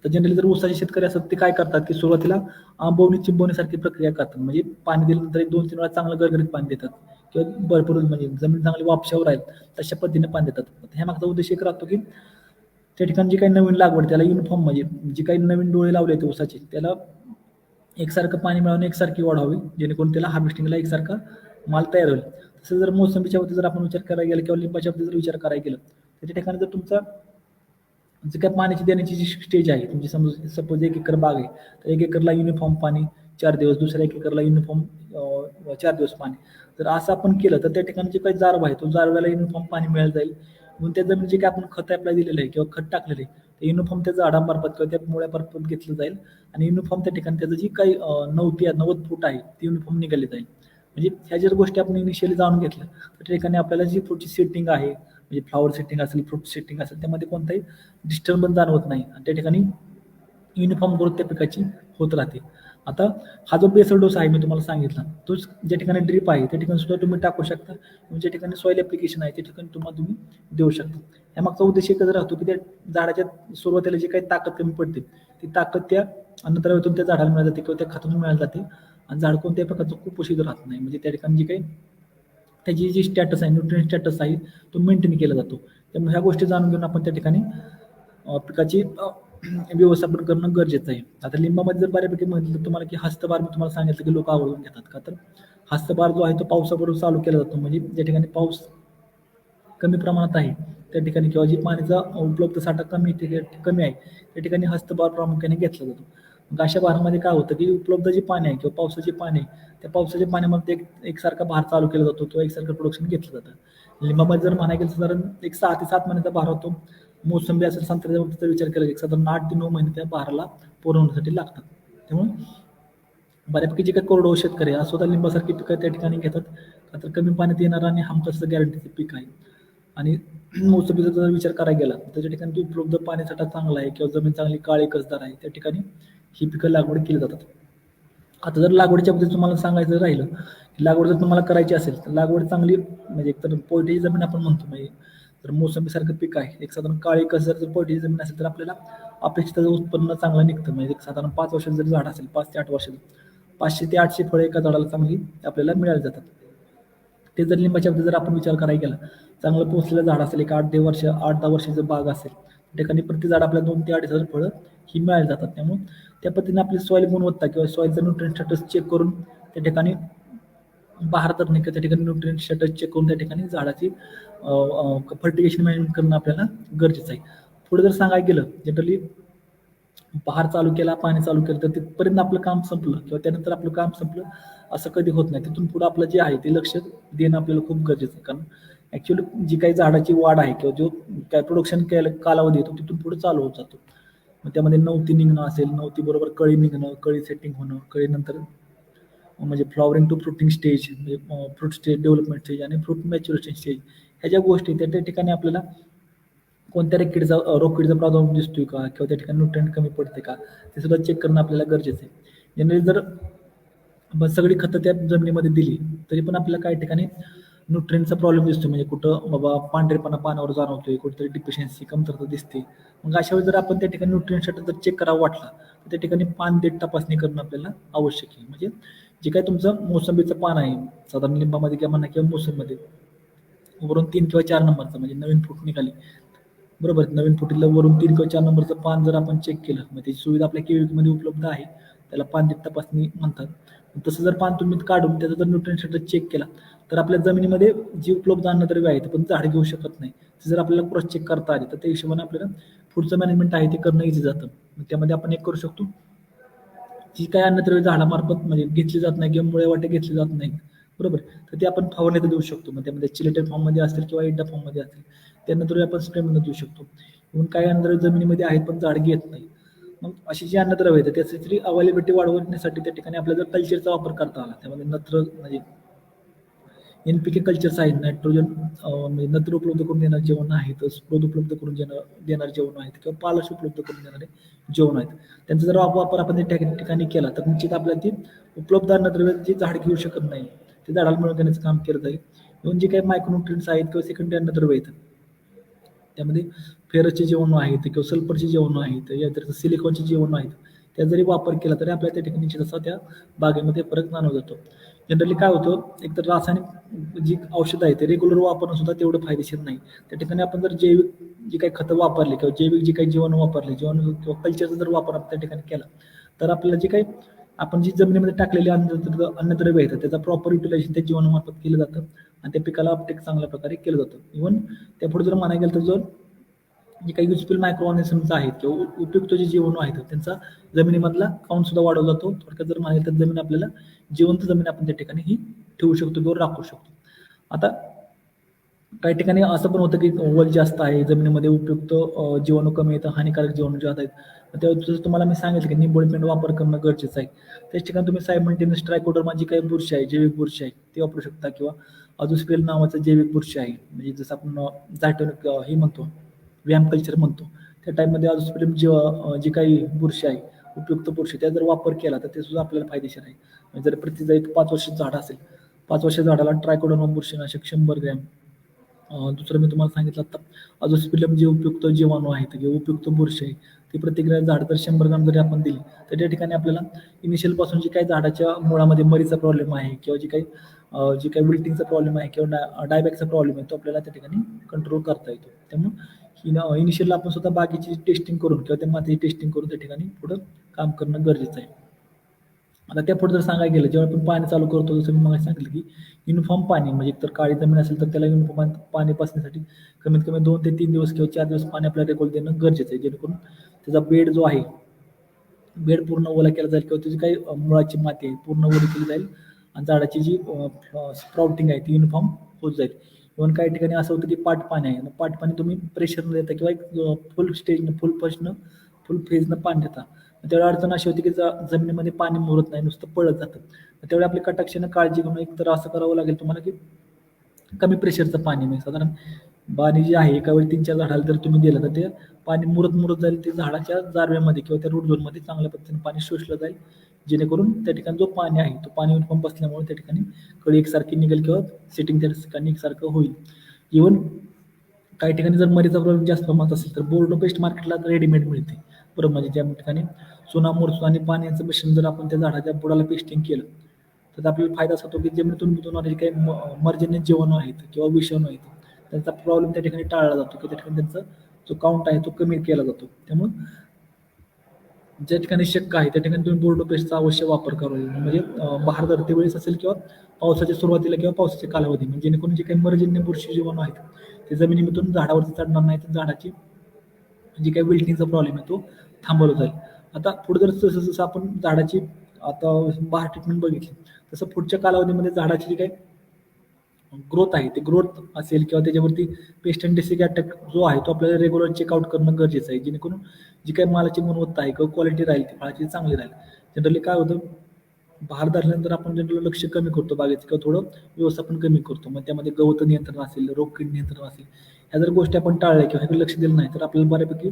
तर जनरली जर ऊसाचे शेतकरी असतात ते काय करतात की सुरुवातीला आंबवणी चिंबवणीसारखी प्रक्रिया करतात, म्हणजे पाणी दिल्यानंतर 1-2-3 वेळा चांगलं गरगरीत पाणी देतात किंवा भरपूर म्हणजे जमीन चांगली वापशावर राहील तशा पद्धतीने पाणी देतात. ह्या मागचा उद्देश एक राहतो की त्या ठिकाणी जी काही नवीन लागवड त्याला युनिफॉर्म म्हणजे जी काही नवीन डोळे लावले आहेत ऊसाचे त्याला एकसारखं पाणी मिळवून एकसारखी वाढ व्हावी, जेणेकरून त्याला हार्वेस्टिंगला एकसारखा माल तयार होईल. तसं जर मोसंबीच्या बाबतीत जर आपण विचार करायला गेला किंवा लिंबाच्या बाबतीत जर विचार करायला गेलं त्याच्या ठिकाणी जर तुमचा जे काही पाण्याची देण्याची जी स्टेज आहे तुमची, समजा सपोज 1 एकर बाग आहे तर 1 एकरला युनिफॉर्म पाणी 4 दिवस, दुसऱ्या 1 एकरला युनिफॉर्म 4 दिवस पाणी. जर असं आपण केलं तर त्या ठिकाणी जे काही जारवा आहे तो जारव्याला युनिफॉर्म पाणी मिळालं जाईल. म्हणून त्या जमिनीत जे काही आपण खत अप्लाय दिलेलं आहे किंवा खत टाकलेलं आहे ते युनिफॉर्म त्या झाडामार्फत किंवा त्या मुळ्यामार्फत घेतलं जाईल आणि युनिफॉर्म त्या ठिकाणी त्याचं जी काही 90 फूट आहे ती युनिफॉर्म निघाली जाईल. म्हणजे ह्या ज्या गोष्टी आपण इनिशियली जाणून घेतल्या तर त्या ठिकाणी आपल्याला जी पुढची सेटिंग आहे म्हणजे फ्लॉवर सेटिंग असेल, फ्रूट सेटिंग असेल, त्यामध्ये कोणताही डिस्टर्बन्स जाणवत नाही आणि त्या ठिकाणी युनिफॉर्म ग्रोथ त्या पिकाची होत राहते. आता हा जो बेसल डोस आहे मी तुम्हाला सांगितला तोच ज्या ठिकाणी ड्रीप आहे त्या ठिकाणी सुद्धा तुम्ही टाकू शकता, ज्या ठिकाणी सॉईल ॲप्लिकेशन आहे त्या ठिकाणी तुम्ही देऊ शकता. यामागचा उद्देश एकच राहतो की त्या झाडाच्या सुरुवातीला जी काही ताकद कमी पडते ती ताकद त्या अन्नद्रव्यातून त्या झाडाला मिळाली जाते किंवा त्या खतातून मिळाली जाते आणि झाड कोणत्याही प्रकारचं कुपोषित राहत नाही. म्हणजे त्या ठिकाणी जी काही त्याची जी स्टॅटस आहे न्यूट्रिएंट स्टॅटस आहे तो मेंटेन केला जातो. त्यामुळे ह्या गोष्टी जाणून घेऊन आपण त्या ठिकाणी पिकाची व्यवस्थापन करणं गरजेचं आहे. आता लिंबामध्ये जर बऱ्यापैकी म्हटलं तुम्हाला की हस्तभार मी तुम्हाला सांगितलं की लोक आवडून घेतात का, तर हस्तभार जो आहे तो पावसाबरोबर चालू केला जातो. म्हणजे ज्या ठिकाणी पाऊस कमी प्रमाणात आहे त्या ठिकाणी किंवा जी पाण्याचा उपलब्ध साठा कमी आहे त्या ठिकाणी हस्तभार प्रामुख्याने घेतला जातो. मग अशा भारामध्ये काय होतं की उपलब्ध जे पाणी आहे किंवा पावसाचे पाणी आहे, त्या पावसाच्या पाण्यामध्ये एकसारखा भार चालू केला जातो किंवा एकसारखं प्रोडक्शन घेतलं जातं. लिंबामध्ये जर म्हणायला गेलं तर साधारण एक 6 ते 7 महिन्याचा भार होतो. मोसंबी असेल, संत्र्याच्या बाबतीत विचार केला एक साधारण 8 ते 9 महिने त्या भाराला पूर्ण होण्यासाठी लागतात. त्यामुळे बऱ्यापैकी जे काही कोरडवाहू शेतकरी आहे, स्वतः लिंबासारखी पिकं त्या ठिकाणी घेतात. का तर कमी पाण्यात येणारं आणि हमखास गॅरंटीचं पीक आहे. आणि मोसंबीचा जर विचार करायला गेला तर त्याच्या ठिकाणी उपलब्ध पाणीसाठा चांगला आहे किंवा जमीन चांगली काळी कसदार आहे, त्या ठिकाणी ही पिकं लागवड केली जातात. आता जर लागवडीच्या बाबतीत तुम्हाला सांगायचं राहिलं की लागवड जर तुम्हाला करायची असेल तर लागवड चांगली म्हणजे एकतर पोयटीची जमीन आपण म्हणतो, म्हणजे तर मोसंबीसारखं पीक आहे एक साधारण काळी कसदार जर पोयटीची जमीन असेल तर आपल्याला अपेक्षित उत्पन्न चांगलं निघतं. म्हणजे एक साधारण 5 वर्षाचं जर झाड असेल, 5 ते 8 वर्षाचं 500 ते 800 फळं एका झाडाला चांगली आपल्याला मिळाली जातात. ते जर लिंबाच्या बाबतीत जर आपण विचार करायला गेला, चांगलं पोचलेलं झाड असेल, एक 8-10 वर्षाचं बाग असेल, त्या ठिकाणी प्रति झाड आपल्याला 2 ते 2.5 फळं ही मिळाली जातात. त्यामुळे त्या पद्धतीने आपली सॉईल गुणवत्ता किंवा सॉईलचं न्यूट्रिएंट स्टॅटस चेक करून त्या ठिकाणी बहार धरणे किंवा त्या ठिकाणी न्यूट्रिएंट स्टॅटस चेक करून त्या ठिकाणी झाडाची फर्टिगेशन मॅनेजमेंट करणं आपल्याला गरजेचं आहे. पुढे जर सांगायला गेलं जनरली बहार चालू केला, पाणी चालू केलं तर तिथपर्यंत आपलं काम संपलं किंवा त्यानंतर आपलं काम संपलं असं कधी होत नाही. तिथून पुढे आपलं जे आहे ते लक्ष देणं आपल्याला खूप गरजेचं आहे. कारण ॲक्च्युअली जी काही झाडाची वाढ आहे किंवा जो काय प्रोडक्शन कालावधी येतो तिथून पुढे चालू होत जातो. मग त्यामध्ये नवती निघणं असेल, नवती बरोबर कळी निघणं, कळी सेटिंग होणं, कळीनंतर म्हणजे फ्लॉवरिंग टू फ्रुटिंग स्टेज, म्हणजे फ्रूट स्टेज, डेव्हलपमेंट स्टेज आणि फ्रूट मॅच्युरेशन स्टेज, ह्या ज्या गोष्टी त्या ठिकाणी आपल्याला कोणत्या रोगकीडचा प्रादुर्भाव दिसतोय का किंवा त्या ठिकाणी न्यूट्रिएंट कमी पडते का, ते सुद्धा चेक करणं आपल्याला गरजेचं आहे. जनरली जर आपण सगळी खतं त्या जमिनीमध्ये दिली तरी पण आपल्याला काही ठिकाणी न्यूट्रिएंटचा प्रॉब्लेम दिसतो. म्हणजे कुठं बाबा पांढरेपणा पानावर जाणवतोय, कुठेतरी डिफिशियन्सी कमतरता दिसते. मग अशा वेळी जर आपण त्या ठिकाणी न्यूट्रिएंटसाठी जर चेक करावा वाटला तर त्या ठिकाणी पान देठ तपासणी करणं आपल्याला आवश्यक आहे. म्हणजे जे काही तुमचं मोसंबीचं पान आहे, साधारण लिंबामध्ये किंवा म्हणा किंवा मोसंबीमध्ये वरून 3 किंवा 4 नंबरचं म्हणजे नवीन फूट निघाली, बरोबर, नवीन फुटीला वरून 3 किंवा 4 नंबरचं पान जर आपण चेक केलं, मग त्याची सुविधा आपल्या केविकमध्ये उपलब्ध आहे, त्याला पान देठ तपासणी म्हणतात. तसं जर पान तुम्ही काढून त्याचा जर न्यूट्रिएंट स्टॅटस चेक केला तर आपल्या जमिनीमध्ये जी उपलब्ध अन्नद्रव्य आहे ते पण झाड घेऊ शकत नाही, ते जर आपल्याला क्रॉस चेक करता आले तर त्या हिशोबाने आपल्याला पुढचं मॅनेजमेंट आहे ते करणं इझी जातं. मग त्यामध्ये आपण एक करू शकतो, जी काही अन्नद्रव्य झाडामार्फत म्हणजे घेतली जात नाही किंवा मुळे वाटे घेतली जात नाही, बरोबर, तर ते आपण फवारणीत देऊ शकतो. मग त्यामध्ये चिलेटेड फॉर्ममध्ये असतील किंवा इड्डा फॉर्ममध्ये असतील, त्या अन्नद्रव्य आपण स्प्रेमध्ये देऊ शकतो. म्हणून काही अन्नद्रव्य जमिनीमध्ये आहेत पण झाड घेत नाही. मग अशी जी अन्नद्रव्य आहेत त्याची तरी अवेलेबिलिटी वाढवण्यासाठी त्या ठिकाणी आपल्याला जर कल्चरचा वापर करता आला, त्यामध्ये नत्र म्हणजे NPK कल्चर्स आहेत, नायट्रोजन म्हणजे नत्र उपलब्ध करून देणारे जेवण आहेत, स्रोत उपलब्ध करून देणारे जेवण आहेत किंवा पालश उपलब्ध करून देणारे जेवण आहेत. त्यांचा जर वापर आपण त्या ठिकाणी केला तर निश्चित आपल्याला ती उपलब्ध अन्नद्रव्य जे झाड घेऊ शकत नाही ते झाडाला मिळवून देण्याचं काम केलं जाईल. म्हणून जे काही मायक्रोन्युट्रिएंट्स आहेत किंवा सेकंडरी अन्नद्रव्य आहेत त्यामध्ये फेरसचे जीवाणू आहेत किंवा सल्फरचे जीवाणू आहेत या तर सिलिकॉनचे जीवाणू आहेत, त्या जरी वापर केला तरी आपल्याला त्या ठिकाणी निश्चित असा त्या बागेमध्ये फरक जाणवत जातो. जनरली काय होतं, एकतर रासायनिक जी औषधं आहेत ते रेग्युलर वापरणं सुद्धा तेवढं फायदेशीर नाही. त्या ठिकाणी आपण जर जैविक जी काही खतं वापरली किंवा जैविक जे काही जीवाणू वापरले, जीवाणू किंवा कल्चरचा जर वापर आपण त्या ठिकाणी केला तर आपल्याला जे काही आपण जी जमिनीमध्ये टाकलेली अन्नद्रव्य आहेत त्याचा प्रॉपर युटिलायझेशन त्या जीवाणूमार्फत केलं जातं आणि त्या पिकाला अपटेक चांगल्या प्रकारे केलं जातं. इव्हन त्यापुढे जर म्हणायला गेलं तर जर जे काही युजफुल मायक्रो ऑर्गॅनिझम्स आहेत किंवा उपयुक्त जे जीवाणू आहेत त्यांचा जमिनीमधला काउंट सुद्धा वाढवला जातो. थोडक्यात जर म्हणायला तर जमीन आपल्याला जिवंत जमीन आपण त्या ठिकाणी ही ठेवू शकतो किंवा राखू शकतो. आता काही ठिकाणी असं पण होतं की वल जास्त आहे, जमिनीमध्ये उपयुक्त जीवाणू कमी येतं, हानिकारक जीवाणू जास्त आहेत. त्यावेळेस तुम्हाला मी सांगितलं की निंबोळी पेंड वापर करणं गरजेचं आहे. त्याच ठिकाणी तुम्ही सायमल्टेनियस ट्रायकोडर्मा जी काही बुरशी आहे, जैविक बुरशी आहे ती वापरू शकता किंवा अझोस्पिरिल नावाचं जैविक बुरशी आहे, म्हणजे जसं आपण झायटोनिक हे म्हणतो, व्यायाम कल्चर म्हणतो, त्या टाईपमध्ये अझोस्पिरिल जी काही बुरशी आहे, उपयुक्त बुरशी, त्या जर वापर केला तर ते सुद्धा आपल्याला फायदेशीर आहे. म्हणजे जर प्रति एक 5 वर्षाचं झाड असेल, 5 वर्षाच्या झाडाला ट्रायकोडर्मा बुरशीनाशक 100 ग्रॅम. दुसरं मी तुम्हाला सांगितलं आता अझोस्पिरिलम जे उपयुक्त जीवाणू आहेत किंवा उपयुक्त बुरशी आहे ती प्रतिक्रिया झाड जर 100 ग्राम जरी आपण दिली तर त्या ठिकाणी आपल्याला इनिशियल पासून जी काही झाडाच्या मुळामध्ये मरीचा प्रॉब्लेम आहे किंवा जी काही विल्टिंगचा प्रॉब्लेम आहे किंवा डायबॅकचा प्रॉब्लेम आहे तो आपल्याला त्या ठिकाणी कंट्रोल करता येतो. त्यामुळे इनिशियल आपण स्वतः बागेची टेस्टिंग करून किंवा त्या मातीची टेस्टिंग करून त्या ठिकाणी पुढं काम करणं गरजेचं आहे. आता त्यापुढे जर सांगायला गेलं, जेव्हा आपण पाणी चालू करतो जसं मी मला सांगितलं की युनिफॉर्म पाणी, म्हणजे तर काळी जमीन असेल तर त्याला युनिफॉर्म पाणी पासण्यासाठी कमीत कमी 2 ते 3 दिवस किंवा 4 दिवस पाणी आपल्याला रेग्युलर देणं गरजेचं आहे, जेणेकरून त्याचा बेड जो आहे बेड पूर्ण ओला केला जाईल किंवा त्याची काही मुळाची माती आहे पूर्ण ओली केली जाईल आणि झाडाची जी स्प्राउटिंग आहे ती युनिफॉर्म होत जाईल. इव्हन काही ठिकाणी असं होतं की पाट पाणी आहे, पाट पाणी तुम्ही प्रेशर न देता किंवा एक फुल स्टेजनं फुल फेजनं पाणी देता. त्यावेळी अडचण अशी होती की जमिनीमध्ये पाणी मुरत नाही, नुसतं पळत जातं. त्यावेळी आपली कटाक्षानं काळजी घेऊन एक तर असं करावं लागेल तुम्हाला की कमी प्रेशरचं पाणी म्हणजे साधारण पाणी जे आहे एका वेळी 3-4 झाडाला जर तुम्ही दिलं तर ते पाणी मुरत जाईल, ते झाडाच्या जारव्यामध्ये किंवा त्या रूट झोनमध्ये चांगल्या पद्धतीने पाणी शोषलं जाईल, जेणेकरून त्या ठिकाणी जो पाणी आहे तो पाणी युनिफॉर्म बसल्यामुळे त्या ठिकाणी कळी एकसारखी निघेल किंवा सेटिंग त्या ठिकाणी एकसारखं होईल. इव्हन काही ठिकाणी जर मरीचा प्रॉब्लेम जास्त प्रमाणात असेल तर बोर्डो पेस्ट मार्केटला रेडीमेड मिळते. बरोबर म्हणजे ज्या ठिकाणी चुना मोरचून आणि पाण्याचं मिश्रण जर आपण त्या झाडाच्या बुडाला पेस्टिंग केलं तर आपल्याला फायदा असा होतो की जमिनीतून होणारे काही मर्जन्य जीवाणू आहेत किंवा विषाणू आहेत त्यांचा प्रॉब्लेम त्या ठिकाणी टाळला जातो की त्या ठिकाणी त्यांचा जो काउंट आहे तो कमी केला जातो. त्यामुळे ज्या ठिकाणी शक्य आहे त्या ठिकाणी तुम्ही बोर्डो पेस्टचा अवश्य वापर करावा. म्हणजे बहार धरते वेळेस असेल किंवा पावसाच्या सुरुवातीला किंवा पावसाच्या कालावधी म्हणजे जेणेकरून जे काही मर्जन्य बुरशी जीवाणू आहेत ते जमिनीमधून झाडावरती चढणार नाही तर झाडाची जी काही विल्टिंगचा प्रॉब्लेम आहे तो थांबवला जाईल. आता पुढे जर जसं आपण झाडाची आता बहार ट्रीटमेंट बघितली तसं पुढच्या कालावधीमध्ये झाडाची जी काही ग्रोथ आहे ते ग्रोथ असेल किंवा त्याच्यावरती पेस्ट अँड डिसीज अटॅक जो आहे तो आपल्याला रेग्युलर चेकआउट करणं गरजेचं आहे, जेणेकरून जी काही मालाची गुणवत्ता आहे किंवा क्वालिटी राहील ती फळाची चांगली राहील. जनरली काय होतं बहार धरल्यानंतर आपण जनरली लक्ष कमी करतो बागेचं किंवा थोडं व्यवस्थापन कमी करतो. मग त्यामध्ये गवत नियंत्रण असेल, रोगकीड नियंत्रण असेल, ह्या जर गोष्टी आपण टाळल्या किंवा ह्याकडे लक्ष दिलं नाही तर आपल्याला बऱ्यापैकी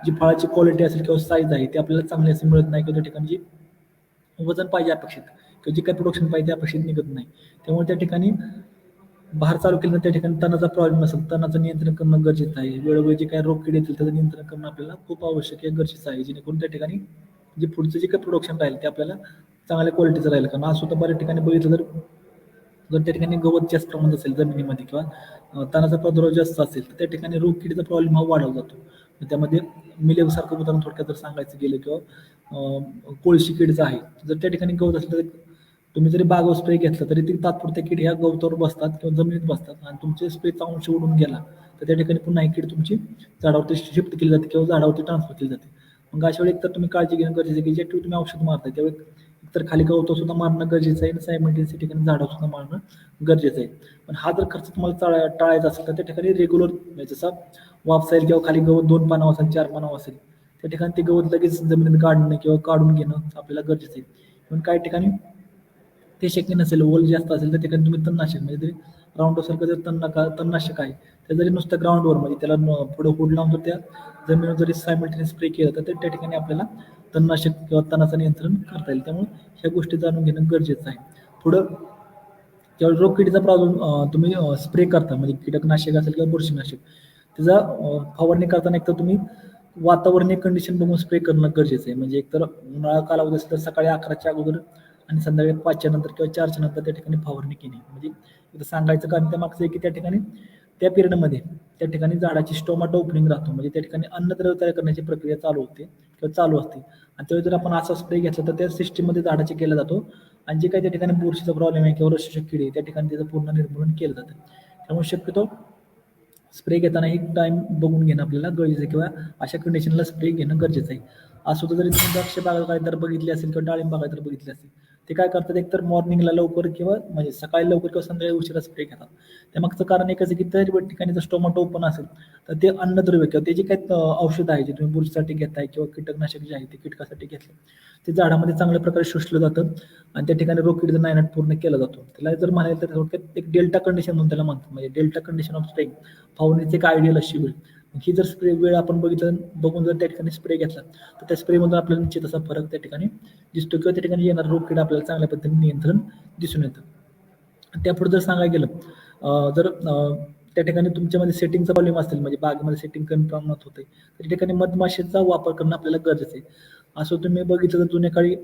जी फळाची क्वालिटी असेल किंवा साईज आहे ती आपल्याला चांगली अशी मिळत नाही किंवा त्या ठिकाणी जी वजन पाहिजे अपेक्षित किंवा जे काही प्रोडक्शन पाहिजे ते अपेक्षित निघत नाही. त्यामुळे त्या ठिकाणी बहार चालू केलं तर त्या ठिकाणी तणाचा प्रॉब्लेम नसेल तणाचं नियंत्रण करणं गरजेचं आहे. वेळोवेळी जे काही रोगकीड येतील त्याचं नियंत्रण करणं आपल्याला खूप आवश्यक आहे, गरजेचं आहे, जेणेकरून त्या ठिकाणी जे पुढचं जे काही प्रोडक्शन राहील ते आपल्याला चांगल्या क्वालिटीचं राहील. कारण आज सुद्धा बऱ्याच ठिकाणी बघितलं तर जर त्या ठिकाणी गवत जास्त प्रमाणात असेल जमिनीमध्ये किंवा तणाचा प्रादुर्भाव जास्त असेल तर त्या ठिकाणी रोगकिडीचा प्रॉब्लेम हा वाढवला जातो. त्यामध्ये मिलेवसारखं उदाहरण थोडक्यात जर सांगायचं गेलं किंवा कोळशी किडीचं आहे जर त्या ठिकाणी गवत असलं तर तुम्ही जरी बागावर स्प्रे घेतला तरी ती तात्पुरत्या कीड ह्या गवतावर बसतात किंवा जमिनीत बसतात आणि तुमचे स्प्रेचा अंश उडून गेला तर त्या ठिकाणी पुन्हा ही कीड तुमची झाडावरती शिफ्ट केली जाते किंवा झाडावरती ट्रान्सफर केली जाते. मग अशा वेळी एकतर तुम्ही काळजी घेणं गरजेचं आहे की ज्या तुम्ही औषध मारताय त्यावेळी एकतर खाली गवतं सुद्धा मारणं गरजेचं आहे आणि सायमल्टेनियस ठिकाणी झाडं सुद्धा मारणं गरजेचं आहे. पण हा जर खर्च तुम्हाला टाळायचा असेल तर त्या ठिकाणी रेग्युलर जसा वाफ असेल किंवा खाली गवत 2 पानावर असेल 4 पानावर असेल त्या ठिकाणी ते गवत लगेच जमिनीत काढणं किंवा काढून घेणं आपल्याला गरजेचं आहे. पण काही ठिकाणी ते शक्य नसेल ओल जास्त असेल तर ठिकाणी तुम्ही तणनाशक म्हणजे जरी राऊंडसारखं जर तणनाशक आहे ते जरी नुसतं ग्राउंडवर म्हणजे त्याला पुढे हुड लावून जर त्या जमिनीवर जरी सायमल्टेनियस स्प्रे केलं तर त्या ठिकाणी आपल्याला तणनाशक किंवा तणाचं नियंत्रण करता येईल. त्यामुळे ह्या गोष्टी जाणून घेणं गरजेचं आहे. पुढं जेव्हा रोगकिडीचा प्रॉब्लेम तुम्ही स्प्रे करता म्हणजे कीटकनाशक असेल किंवा बुरशीनाशक त्याचा फवारणी करताना एक तर तुम्ही वातावरणीय कंडिशन बघून स्प्रे करणं गरजेचं आहे. म्हणजे एकतर उन्हाळा कालावधी असेल तर सकाळी 11च्या अगोदर आणि संध्याकाळी 5च्या नंतर किंवा 4च्या नंतर त्या ठिकाणी फवारणी केली. म्हणजे इथं सांगायचं कारण त्या मागचं आहे की त्या ठिकाणी त्या पिरियडमध्ये त्या ठिकाणी झाडाची स्टोमाटो ओपनिंग राहतो म्हणजे त्या ठिकाणी अन्नद्रव्य तयार करण्याची प्रक्रिया चालू होते किंवा चालू असते आणि त्यावेळी जर आपण असा स्प्रे घेतला तर त्या सिस्टीममध्ये झाडाची केला जातो आणि जे काही त्या ठिकाणी बुरशीचा प्रॉब्लेम आहे किंवा रशीच्या किडी त्या ठिकाणी त्याचं पूर्ण निर्मूलन केलं जातं. त्यामुळे शक्यतो स्प्रे घेताना एक टाइम बघून घेणं आपल्याला गरजेचं आहे किंवा अशा कंडिशनला स्प्रे घेणं गरजेचं आहे. आज सुद्धा जरी तुम्ही द्राक्ष बागायतदार बघितली असेल किंवा डाळिंब बागायतदार बघितली असेल ते काय करतात एकतर मॉर्निंगला लवकर किंवा म्हणजे सकाळी लवकर किंवा संध्याकाळी उशिरा स्प्रे घेतात. त्यामागचं कारण एकच आहे की त्या ठिकाणी जर स्टोमॅटो ओपन असेल तर ते अन्नद्रव्य किंवा ते जे काही औषध आहे जे तुम्ही बुरशीसाठी घेताय किंवा कीटकनाशक जे आहे ते कीटकासाठी घेतलं ते झाडामध्ये चांगल्या प्रकारे शोषलं जातं आणि त्या ठिकाणी रोगकीडीचा नायनाट पूर्ण केला जातो. त्याला जर म्हणायला तर थोडक्यात एक डेल्टा कंडिशन म्हणून त्याला म्हणतात म्हणजे डेल्टा कंडिशन ऑफ स्प्रेइंग फवारणीची एक आयडियल अशी वेळ. ही जर स्प्रे वेळ आपण बघितलं बघून जर त्या ठिकाणी स्प्रे घेतला तर त्या स्प्रेमधून आपल्याला निश्चित असा फरक त्या ठिकाणी दिसतो किंवा त्या ठिकाणी येणार रोगकीड आपल्याला चांगल्या पद्धतीने नियंत्रण दिसून येतं. त्यापुढे जर सांगायला गेलं जर त्या ठिकाणी तुमच्यामध्ये सेटिंगचा प्रॉब्लेम असेल म्हणजे बागेमध्ये सेटिंग कमी प्रमाणात होते तर त्या ठिकाणी मधमाशीचा वापर करणं आपल्याला गरजेचं आहे. असं तुम्ही बघितलं तर जुन्या काळी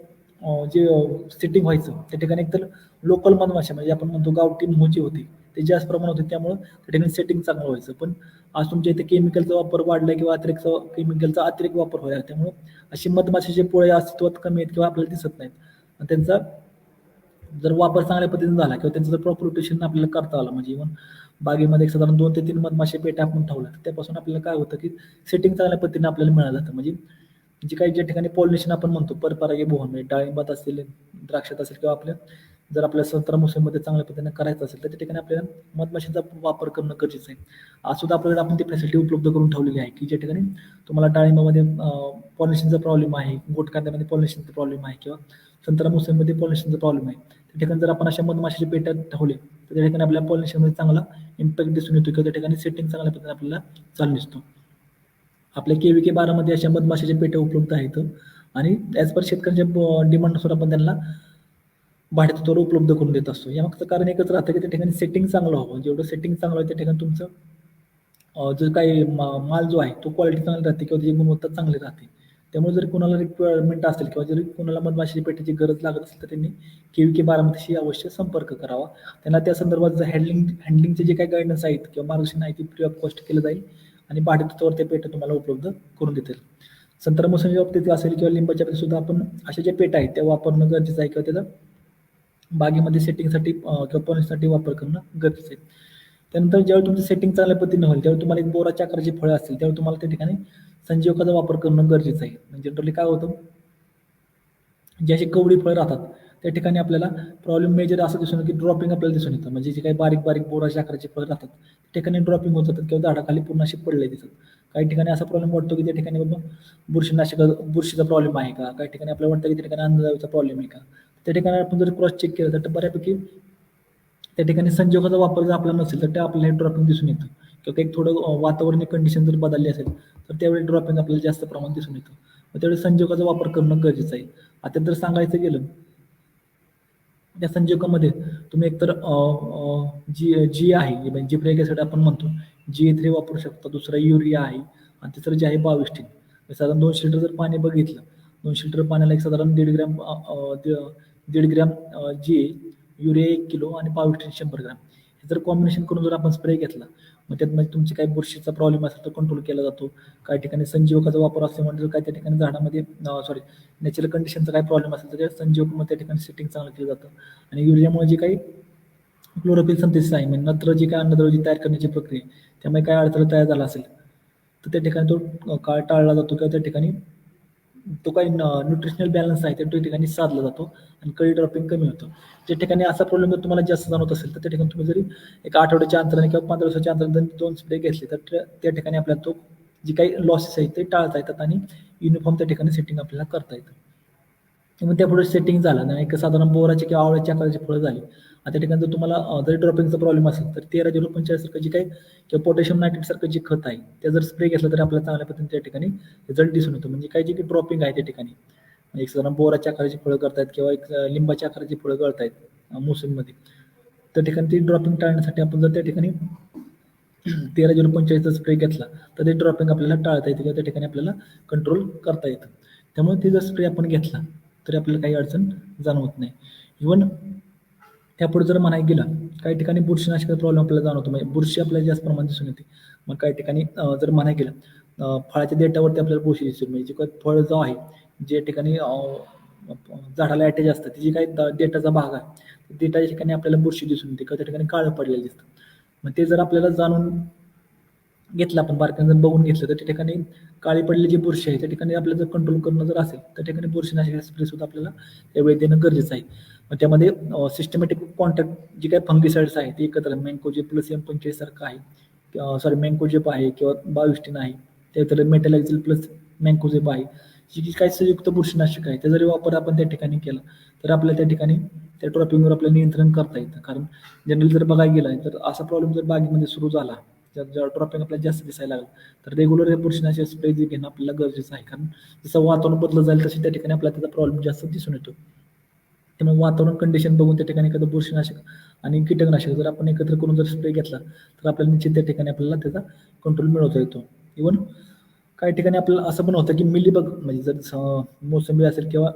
जे सेटिंग व्हायचं त्या ठिकाणी एकतर लोकल मधमाशा म्हणजे आपण म्हणतो गावठी मोची होती ते जास्त प्रमाणात होते त्यामुळे त्या ठिकाणी सेटिंग चांगलं व्हायचं. पण आज तुमच्या इथे केमिकलचा वापर वाढला किंवा केमिकलचा अतिरिक्त वापर व्हायला त्यामुळे अशी मधमाशीचे पोळे अस्तित्वात कमी आहेत किंवा आपल्याला दिसत नाहीत. आणि त्यांचा जर वापर चांगल्या पद्धतीने झाला किंवा त्यांचं जर प्रॉपर रोटेशन आपल्याला करता आलं म्हणजे इव्हन बागेमध्ये एक साधारण 2 ते 3 मधमाशा पेट्या आपण ठेवल्या त्यापासून आपल्याला काय होतं की सेटिंग चांगल्या पद्धतीने आपल्याला मिळालं जातं. म्हणजे जे काही ज्या ठिकाणी पॉलिनेशन आपण म्हणतो परपरागी बोहण, म्हणजे डाळिंबात असेल, द्राक्षात असेल किंवा जर आपल्याला संत्रा मोसंबीमध्ये चांगल्या पद्धतीने करायचं असेल तर त्या ठिकाणी आपल्याला मधमाशीचा वापर करणं गरजेचं आहे. आज सुद्धा आपल्याकडे आपण ती फॅसिलिटी उपलब्ध करून ठेवलेली आहे की ज्या ठिकाणी तुम्हाला डाळिंबामध्ये पॉलिनेशनचा प्रॉब्लेम आहे, गोटकांद्यामध्ये पॉलिनेशनचा प्रॉब्लेम आहे किंवा संत्रा मोसंबीमध्ये पॉलिनेशनचा प्रॉब्लेम आहे, त्या ठिकाणी जर आपण अशा मधमाशीचे पेट्या ठेवले तर त्या ठिकाणी आपल्या पॉलिनेशनमध्ये चांगला इम्पॅक्ट दिसून येतो किंवा त्या ठिकाणी सेटिंग चांगल्या पद्धतीने आपल्याला चालू दिसतो. आपल्या KVK 12 मध्ये अशा मधमाशीच्या पेट्या उपलब्ध आहेत आणि ॲज पर शेतकऱ्यांच्या डिमांडनुसार आपण त्यांना भाड्यात उपलब्ध करून देत असतो. यामागचं कारण एकच राहतं की त्या ठिकाणी सेटिंग चांगलं व्हावं. जेवढं सेटिंग चांगलं आहे त्या ठिकाणी तुमचं जो काही माल जो आहे तो क्वालिटी चांगली राहते किंवा त्याची गुणवत्ता चांगली राहते. त्यामुळे जर कोणाला रिक्वायरमेंट असेल किंवा जरी कोणाला मधमाशीच्या पेटीची गरज लागत असेल तर त्यांनी KVK 12 मध्ये अवश्य संपर्क करावा. त्यांना त्या संदर्भात जर हँडलिंगचे जे काही गायडन्स आहेत किंवा मार्गदर्शन आहे ते फ्री ऑफ कॉस्ट केलं जाईल आणि भाडेतत्त्वावर ते पेट्या तुम्हाला उपलब्ध करून देतील. संत्रा मोसंबीच्या बाबतीत असेल किंवा लिंबाच्या बाबतीत सुद्धा आपण अशा ज्या पेट्या आहेत त्या वापरणं गरजेचं आहे किंवा त्याचा बागेमध्ये सेटिंगसाठी किंवा पॉलिनेशनसाठी वापर करणं गरजेचं आहे. त्यानंतर ज्यावेळी तुमचं सेटिंग चांगल्या पद्धतीने होईल त्यावेळी तुम्हाला एक बोराच्या आकाराची फळं असतील त्यावेळी तुम्हाला त्या ठिकाणी संजीवकाचा वापर करणं गरजेचं आहे. म्हणजे जनरली काय होतं, जे अशी कवडी फळं राहतात त्या ठिकाणी आपल्याला प्रॉब्लेम मेजर असं दिसून येतं की ड्रॉपिंग आपल्याला दिसून येतं. म्हणजे जे काही बारीक बारीक बोराच्या आकाराची फळं राहतात त्या ठिकाणी ड्रॉपिंग होत जातात किंवा झाडाखाली पूर्ण असे पडले दिसतात. काही ठिकाणी असा प्रॉब्लेम वाटतो की त्या ठिकाणी बाबा बुरशीचा प्रॉब्लेम आहे का, काही ठिकाणी आपल्याला वाटतं की त्या ठिकाणी अन्नद्रव्याचा प्रॉब्लेम आहे का. त्या ठिकाणी आपण जर क्रॉस चेक केलं तर बऱ्यापैकी त्या ठिकाणी संजोगाचा वापर जर आपला नसेल तर त्या आपल्याला ड्रॉपिंग दिसून येतं किंवा काही थोडं वातावरणीय कंडिशन जर बदलली असेल तर त्यावेळी ड्रॉपिंग आपल्याला जास्त प्रमाणात दिसून येतं. मग त्यावेळी संजोगाचा वापर करणं गरजेचं आहे. आता जर सांगायचं गेलं त्या संजोगामध्ये तुम्ही एकतर जी आहे म्हणजे जिप्रेक ॲसिड आपण म्हणतो GA3 वापरू शकता, दुसरा युरिया आहे आणि तिसरं जे आहे 22 साधारण 200 लिटर जर पाणी बघितलं 200 लिटर पाण्याला एक साधारण 1.5 ग्रॅम GA, युरिया 1 किलो आणि 22 100 ग्रॅम हे जर कॉम्बिनेशन करून जर आपण स्प्रे घेतला मग त्यात म्हणजे तुमची काही बुरशीचा प्रॉब्लेम असेल तर कंट्रोल केला जातो. काही ठिकाणी संजीवकाचा वापर असल्यामुळे जर काही त्या ठिकाणी झाडामध्ये नॅचरल कंडिशनचा काही प्रॉब्लेम असेल तर त्या संजीवकमध्ये त्या ठिकाणी सेटिंग चांगलं केलं जातं. आणि युरियामुळे जे काही क्लोरोफिल संथेसिस आहे म्हणजे नत्र जे काही अन्नद्रव्य तयार करण्याची प्रक्रिया त्यामुळे काय अडथळा तयार झाला असेल तर त्या ठिकाणी तो काळ टाळला जातो किंवा त्या ठिकाणी तो काही न्यूट्रिशनल बॅलन्स आहे त्या ठिकाणी साधला जातो आणि कळी ड्रॉपिंग कमी होतं. ज्या ठिकाणी असा प्रॉब्लेम जर तुम्हाला जास्त जाणवत असेल तर त्या ठिकाणी तुम्ही जरी एक आठवड्याच्या अंतराने किंवा 15 दिवसाच्या अंतराने 2 स्प्रे घेतले तर त्या ठिकाणी आपल्याला तो जे काही लॉसेस आहेत ते टाळता येतात आणि युनिफॉर्म त्या ठिकाणी सेटिंग आपल्याला करता येतं. मग त्यापुढे सेटिंग झालं ना एक साधारण बोराची किंवा आवळ्याच्या आकाराची फळं झाली. आता त्या ठिकाणी जर तुम्हाला जरी ड्रॉपिंगचा प्रॉब्लेम असेल तर 13-0-45 सारखं जे काही किंवा पोटॅशियम नायट्रेट सारखं जे खत आहे ते जर स्प्रे घेतलं तर आपल्याला चांगल्या पद्धतीने त्या ठिकाणी रिझल्ट दिसून येतो. म्हणजे काही जे काही ड्रॉपिंग आहे त्या ठिकाणी एक साधारण बोराच्या आकाराची फळं करतायत किंवा एक लिंबाच्या आकाराची फळं गळतायत मोसंबीमध्ये त्या ठिकाणी ती ड्रॉपिंग टाळण्यासाठी आपण जर त्या ठिकाणी 13-0-45 स्प्रे घेतला तर ते ड्रॉपिंग आपल्याला टाळता येते किंवा त्या ठिकाणी आपल्याला कंट्रोल करता येतं. त्यामुळे ते जर स्प्रे आपण घेतला तरी आपल्याला काही अडचण जाणवत नाही. इव्हन त्यापुढे जर म्हणायला गेलं काही ठिकाणी बुरशीनाशकाचा प्रॉब्लेम आपल्याला जाणवतो म्हणजे बुरशी आपल्याला जास्त प्रमाणात दिसून येते. मग काही ठिकाणी जर म्हणायला गेलं फळाच्या देठावरती आपल्याला बुरशी दिसून म्हणजे जे काही फळ जो आहे जे ठिकाणी झाडाला अटॅच असतं ते जे काही देठाचा भाग आहे देठाच्या ठिकाणी आपल्याला बुरशी दिसून येते किंवा त्या ठिकाणी काळं पडलेलं दिसतं. मग ते जर आपल्याला जाणून घेतलं आपण बारकाईने जर बघून घेतलं तर त्या ठिकाणी काळी पडलेली जी बुरशी आहे त्या ठिकाणी आपल्याला जर कंट्रोल करणं जर असेल तर त्या ठिकाणी बुरशीनाशक स्प्रे सुद्धा आपल्याला त्यावेळी देणं गरजेचं आहे. मग त्यामध्ये सिस्टमॅटिक कॉन्टॅक्ट जे काही फंगिसाइड्स आहेत ते एकत्र मँकोजेब प्लस M45 सारखं आहे मँकोजेब आहे किंवा 22 आहे त्यानंतर मेटॅलाक्झिल प्लस मँकोजेब आहे जी काही संयुक्त बुरशीनाशक आहे त्याचा जरी वापर आपण त्या ठिकाणी केला तर आपल्याला त्या ठिकाणी त्या ड्रॉपिंगवर आपल्याला नियंत्रण करता येतं. कारण जनरली जर बघायला गेला तर असा प्रॉब्लेम जर बागेमध्ये सुरू झाला जेव्हा ड्रॉपिंग आपल्याला जास्त दिसायला लागलं तर रेग्युलर बुरशीनाशक स्प्रे घेणं आपल्याला गरजेचं आहे. कारण जसं वातावरण बदलत जाईल तसे त्या ठिकाणी आपल्याला त्याचा प्रॉब्लेम जास्त दिसून येतो. त्यामुळे वातावरण कंडिशन बघून त्या ठिकाणी एखादं बुरशीनाशक आणि कीटकनाशक जर आपण एकत्र करून जर स्प्रे घेतला तर आपल्याला निश्चित त्या ठिकाणी आपल्याला त्याचा कंट्रोल मिळवता येतो. इव्हन काही ठिकाणी आपल्याला असं पण होतं की मिलीबग म्हणजे जर मोसंबी असेल किंवा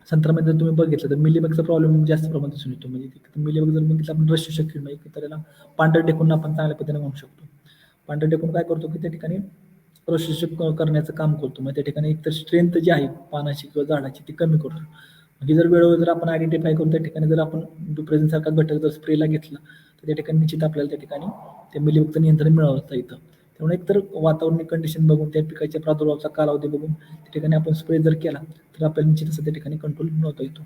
संत्र्यामध्ये जर तुम्ही बघितलं तर मिलीबगचा प्रॉब्लेम जास्त प्रमाणात दिसून येतो. म्हणजे मिलीबग जर बघितलं आपण रश्मी शक्य म्हणजे त्याला पांढरं टेकून आपण चांगल्या पद्धतीने म्हणू शकतो. पांढरं टेकून काय करतो की त्या ठिकाणी प्रोसेस करण्याचं काम करतो. मग त्या ठिकाणी एकतर स्ट्रेंथ जी आहे पानाची किंवा झाडाची ती कमी करतो. म्हणजे जर वेळोवेळी जर आपण आयडेंटिफाय करून त्या ठिकाणी जर आपण डुप्रेझिनसारखा घटक जर स्प्रेला घेतला तर त्या ठिकाणी निश्चित आपल्याला त्या ठिकाणी ते मिलीबगचं नियंत्रण मिळवता येतं. त्यामुळे एकतर वातावरणीय कंडिशन बघून त्या पिकाच्या प्रादुर्भावाचा कालावधी बघून त्या ठिकाणी आपण स्प्रे जर केला तर आपल्याला निश्चितच त्या ठिकाणी कंट्रोल मिळवता येतो.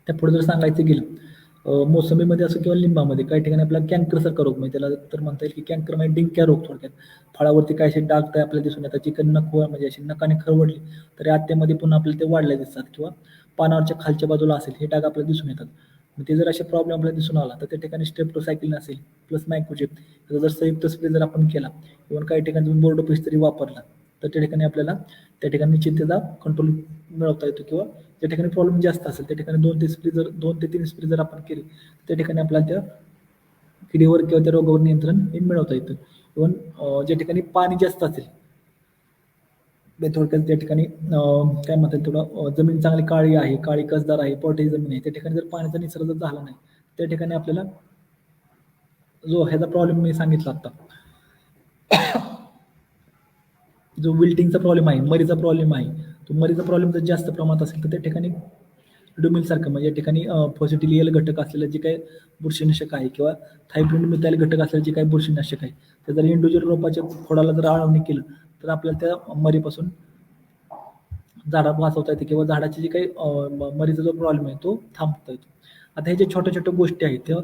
त्या पुढे जर सांगायचं गेलं मोसंबीमध्ये असो किंवा लिंबामध्ये काही ठिकाणी आपल्याला कॅन्करसारखा रोग म्हणजे त्याला तर म्हणता येईल की कॅन्कर म्हणजे डिंक्या रोग थोडक्यात. फळावरती काय असे डाग काय आपल्याला दिसून येतात, जी काही नख म्हणजे अशी नखाने खरवडली तरी आतमध्ये पुन्हा आपल्याला ते वाढले दिसतात किंवा पानावरच्या खालच्या बाजूला असेल हे डाग आपल्याला दिसून येतात. मग ते जर असे प्रॉब्लेम आपल्याला दिसून आला तर त्या ठिकाणी स्ट्रेप्टोसायक्लिन असेल प्लस मायक्रोजेब त्याचा जर संयुक्त स्प्रे जर आपण केला किंवा काही ठिकाणी तुम्ही बोर्डोपेस्ट तरी वापरला तर त्या ठिकाणी आपल्याला त्या ठिकाणी निश्चित त्याचा कंट्रोल मिळवता येतो किंवा ज्या ठिकाणी प्रॉब्लेम जास्त असेल त्या ठिकाणी 2 ते 3 स्प्रे जर आपण केले त्या ठिकाणी आपल्याला त्या किडीवर किंवा त्या रोगावर नियंत्रण हे मिळवता येतं. इव्हन ज्या ठिकाणी पाणी जास्त असेल थोडक्यात त्या ठिकाणी काय म्हणतात थोडं जमीन चांगली काळी आहे, काळी कसदार आहे, पोटही जमीन आहे, त्या ठिकाणी जर पाण्याचा निचरा जर झाला नाही त्या ठिकाणी आपल्याला जो ह्याचा प्रॉब्लेम मी सांगितला आता जो विल्टिंगचा प्रॉब्लेम आहे, मरीचा प्रॉब्लेम आहे, तो मरीचा प्रॉब्लेम जर जास्त प्रमाणात असेल तर त्या ठिकाणी डोमिलसारखं म्हणजे या ठिकाणी फॉसिटिलियल घटक असलेलं जे काही बुरशीनाशक आहे किंवा थायब्रिड मिथाइल घटक असलेलं जे काही बुरशीनाशक आहे ते जर इंडिव्हिज्युअल रोपाच्या खोडाला जर आळवणी केलं तर आपल्याला त्या मरीपासून झाडा वाचवता येते किंवा झाडाची जी काही मरीचा जो प्रॉब्लेम आहे तो थांबवता येतो. आता हे जे छोट्या छोट्या गोष्टी आहेत त्या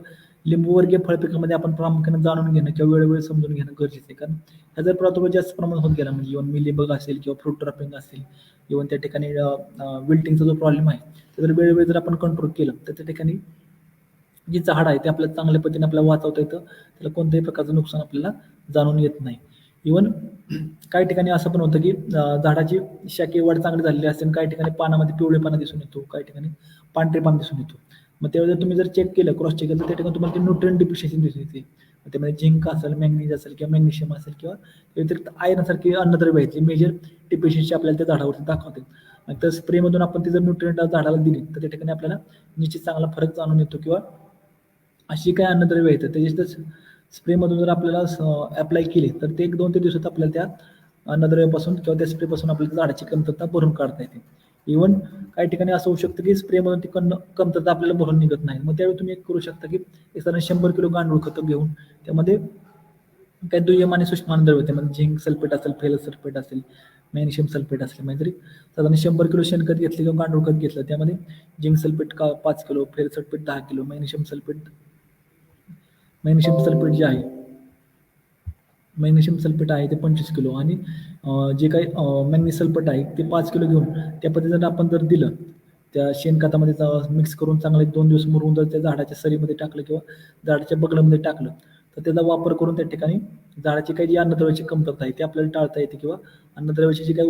लिंबूवर्गीय फळपिकामध्ये आपण प्रामुख्याने जाणून घेणं किंवा वेळोवेळी समजून घेणं गरजेचं आहे. कारण ह्या जर प्रादुर्भाव जास्त प्रमाणात होत गेला म्हणजे इव्हन मिलीबग असेल किंवा फ्रूट ड्रॉपिंग असेल इव्हन त्या ठिकाणी विल्टिंगचा जो प्रॉब्लेम आहे ते जर वेळोवेळी जर आपण कंट्रोल केलं तर त्या ठिकाणी जी झाड आहे ते आपल्याला चांगल्या पद्धतीने आपल्याला वाचवता येतं, त्याला कोणत्याही प्रकारचं नुकसान आपल्याला जाणून येत नाही. इव्हन काही ठिकाणी असं पण होतं की झाडाची शाखीय वाढ चांगली झालेली असते आणि काही ठिकाणी पानामध्ये पिवळेपणा दिसून येतो, काही ठिकाणी पांढरेपणा दिसून येतो. मग त्यावेळी जर तुम्ही जर चेक केलं क्रॉस चेक केलं तर त्या ठिकाणी तुम्हाला ते न्यूट्रिएंट डिफिशियन्सी दिसून येते. त्यामध्ये झिंक असेल, मॅग्नीज असेल किंवा मॅग्नेशियम असेल किंवा व्यतिरिक्त आयर्नसारखी अन्नद्रव्य आहेत जी मेजर डिफिशियन्सी आपल्याला त्या झाडावरती दाखवते. मग तर स्प्रेमधून आपण ती जर न्यूट्रिएंट झाडाला दिली तर त्या ठिकाणी आपल्याला निश्चित चांगला फरक जाणून येतो किंवा अशी काही अन्नद्रव्य आहेत त्याची स्प्रेमधून जर आपल्याला अप्लाय केली तर ते 1-2 ते दिवसात आपल्याला त्या अन्नद्रव्यापासून किंवा त्या स्प्रेपासून आपल्याला झाडाची कमतरता भरून काढता येते. इव्हन काही ठिकाणी असं होऊ शकतं की स्प्रेमधून ती कमतरता आपल्याला भरून निघत नाही. मग त्यावेळी तुम्ही एक करू शकता की एक साधारण 100 किलो गांडूळ खतं घेऊन त्यामध्ये काही दुय्यम आणि सूक्ष्म अन्नद्रव्य त्यामध्ये झिंक सल्फेट असेल, फेरस सल्फेट असेल, मॅग्नेशियम सल्फेट असेल म्हणजे तरी साधारण 100 किलो शेणखत घेतलं किंवा गांडूळ खत घेतलं त्यामध्ये zinc sulphate 5 kilo, ferrous sulphate 10 kilo, magnesium sulphate जे आहे मॅग्नेशियम सल्फेट आहे ते 25 किलो आणि जे काही मॅग्नीज सल्फेट आहे ते 5 किलो घेऊन त्या पद्धतीने आपण जर दिलं त्या शेणखतामध्ये मिक्स करून चांगले 2 दिवस मुरवून जर त्या झाडाच्या सरीमध्ये टाकलं किंवा झाडाच्या बगलामध्ये टाकलं तर त्याचा वापर करून त्या ठिकाणी झाडाची काही जी अन्नद्रव्याची कमतरता आहे ती आपल्याला टाळता येते किंवा अन्नद्रव्याची जी काही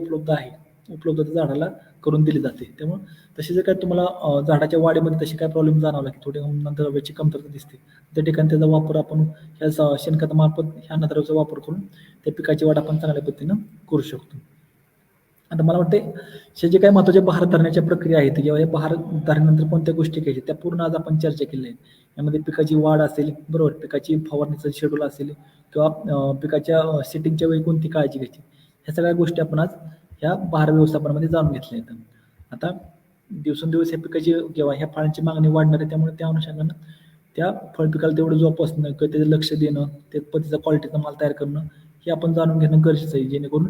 उपलब्धता झाडाला करून दिली जाते. त्यामुळे तसे जर काही तुम्हाला झाडाच्या वाढीमध्ये तशी काय प्रॉब्लेम जाणवला की थोडी अन्नद्रव्याची कमतरता दिसते त्या ठिकाणी त्याचा वापर आपण ह्या शेणखतामार्फत ह्या अन्नद्रव्याचा वापर करून त्या पिकाची वाढ आपण चांगल्या पद्धतीनं करू शकतो. आता मला वाटते हे जे काही महत्त्वाच्या बहार धरण्याच्या प्रक्रिया आहेत किंवा या बहार धरल्यानंतर कोणत्या गोष्टी घ्यायच्या त्या पूर्ण आज आपण चर्चा केल्या आहेत. यामध्ये पिकाची वाढ असेल बरोबर, पिकाची फवारणीचं शेड्यूल असेल किंवा पिकाच्या सेटिंगच्या वेळी कोणती काळजी घ्यायची ह्या सगळ्या गोष्टी आपण आज ह्या बहार व्यवस्थापनामध्ये जाणून घेतल्या आहेत. आता दिवसेंदिवस ह्या पिकाची किंवा ह्या फळांची मागणी वाढणार आहे त्यामुळे त्या अनुषंगानं त्या फळ पिकाला तेवढं जोपासणं किंवा त्याचं लक्ष देणं त्या पद्धतीचा क्वालिटीचा माल तयार करणं हे आपण जाणून घेणं गरजेचं आहे जेणेकरून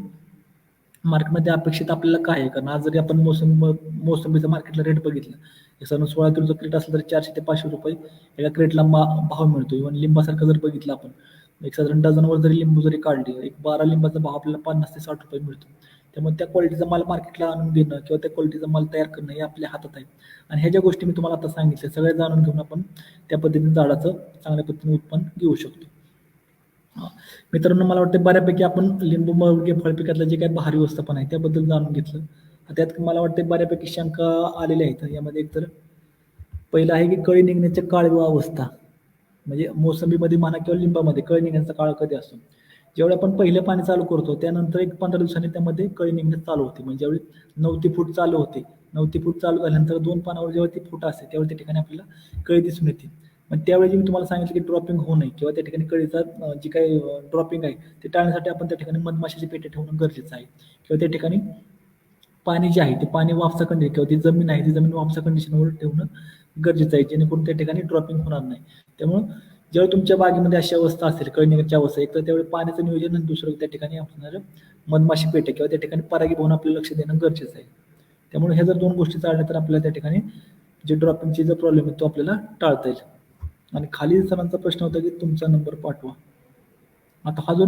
मार्केटमध्ये अपेक्षित आपल्याला काय आहे. कारण आज जरी आपण मोसंबीचं मार्केटला रेट बघितलं एक साधारण 16 किलोचं क्रेट असलं तर 400 ते 500 रुपये एका क्रेटला भाव मिळतो. इव्हन लिंबासारखं जर बघितलं आपण एक साधारण डझनवर जरी लिंबू जरी काढली एक 12 लिंबाचा भाव आपल्याला 50 ते 60 रुपये मिळतो. त्यामुळे त्या क्वालिटीचा माल मार्केटला आणून देणं किंवा त्या क्वालिटीचा माल तयार करणं हे आपल्या हातात आहे. आणि ह्या ज्या गोष्टी मी तुम्हाला आता सांगितल्या सगळ्या जाणून घेऊन आपण त्या पद्धतीने झाडाचं चांगल्या पद्धतीने उत्पन्न घेऊ शकतो. मित्रांनो मला वाटतं बऱ्यापैकी आपण लिंबूवर्गीय फळ पिकातलं जे काही बहार व्यवस्थापन आहे त्याबद्दल जाणून घेतलं. त्यात मला वाटतं बऱ्यापैकी शंका आलेल्या आहेत. यामध्ये एकतर पहिलं आहे की कळी निघण्याच्या काळ व अवस्था म्हणजे मोसंबीमध्ये म्हणा किंवा लिंबामध्ये कळी निघण्याचा काळ कधी असतो. ज्यावेळी आपण पहिलं पाणी चालू करतो त्यानंतर एक 15 दिवसांनी त्यामध्ये कळी निघण्यास चालू होते. म्हणजे ज्यावेळी 9 ती फूट चालू होते 9 ती फूट चालू झाल्यानंतर 2 पानावर जेव्हा ती फूट असते त्यावेळी त्या ठिकाणी आपल्याला कळी दिसून येते. मग त्यावेळी मी तुम्हाला सांगितलं की ड्रॉपिंग होऊ नये किंवा त्या ठिकाणी कळीचा जी काही ड्रॉपिंग आहे ते टाळण्यासाठी आपण त्या ठिकाणी मधमाशाची पेटे ठेवणं गरजेचं आहे किंवा त्या ठिकाणी पाणी जे आहे ते पाणी वाफसा कंडिशन किंवा ती जमीन वाफसा कंडिशनवर ठेवणं गरजेचं आहे जेणेकरून त्या ठिकाणी ड्रॉपिंग होणार नाही. त्यामुळं ज्यावेळी तुमच्या बागेमध्ये अशी अवस्था असेल, कळण्याची अवस्था, एक तर त्यावेळी पाण्याचं नियोजन आणि दुसरं त्या ठिकाणी असणारं मधमाशी पेट्या किंवा त्या ठिकाणी परागीभवन आपल्याला लक्ष देणं गरजेचं आहे. त्यामुळे ह्या जर 2 गोष्टी टाळल्या तर आपल्याला त्या ठिकाणी जे ड्रॉपिंगची जो प्रॉब्लेम आहे तो आपल्याला टाळता येईल. आणि खाली सरांचा प्रश्न होता की तुमचा नंबर पाठवा. आता हा जो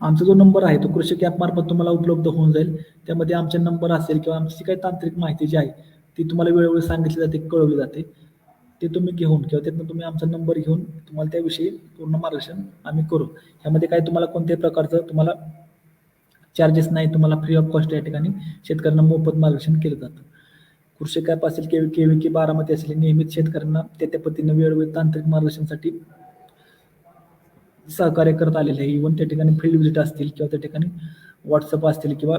आमचा जो नंबर आहे तो कृषी ॲप मार्फत तुम्हाला उपलब्ध होऊन जाईल. त्यामध्ये आमचे नंबर असेल किंवा आमची काही तांत्रिक माहिती जी आहे ती तुम्हाला वेळोवेळी सांगितली जाते, कळवली जाते. ते तुम्ही घेऊन किंवा त्यातनं तुम्ही आमचा नंबर घेऊन तुम्हाला त्याविषयी पूर्ण मार्गदर्शन आम्ही करू. ह्यामध्ये काही तुम्हाला कोणत्याही प्रकारचं तुम्हाला चार्जेस नाही, तुम्हाला फ्री ऑफ कॉस्ट या ठिकाणी शेतकऱ्यांना मोफत मार्गदर्शन केलं जातं. कृषी ॲप असेल, KVK बारामती असेल, नियमित शेतकऱ्यांना त्या पद्धतीनं वेळोवेळी तांत्रिक मार्गदर्शनासाठी सहकार्य करत आलेलं आहे. इव्हन त्या ठिकाणी फील्ड व्हिजिट असतील किंवा त्या ठिकाणी व्हॉट्सअप असतील किंवा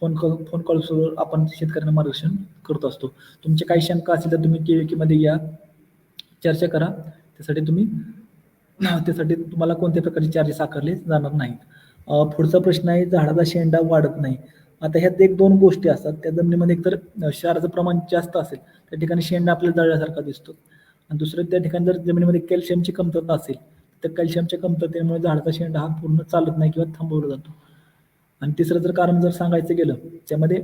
फोन कॉल्सवर आपण शेतकऱ्यांना मार्गदर्शन करत असतो. तुमचे काही शंका असतील तर तुम्ही KVKमध्ये या, चर्चा करा. त्यासाठी तुम्हाला कोणत्या प्रकारचे चार्जेस आकारले जाणार नाहीत. पुढचा प्रश्न आहे, झाडाचा शेंडा वाढत नाही. आता ह्यात 1-2 गोष्टी असतात. त्या जमिनीमध्ये एकतर क्षाराचं प्रमाण जास्त असेल त्या ठिकाणी शेंडा आपल्याला जळल्यासारखा दिसतो. आणि दुसरं त्या ठिकाणी जर जमिनीमध्ये कॅल्शियमची कमतरता असेल तर कॅल्शियमच्या कमतरतेमुळे झाडाचा शेंडा हा पूर्ण चालत नाही किंवा थांबवला जातो. आणि तिसरं जर कारण जर सांगायचं गेलं, त्यामध्ये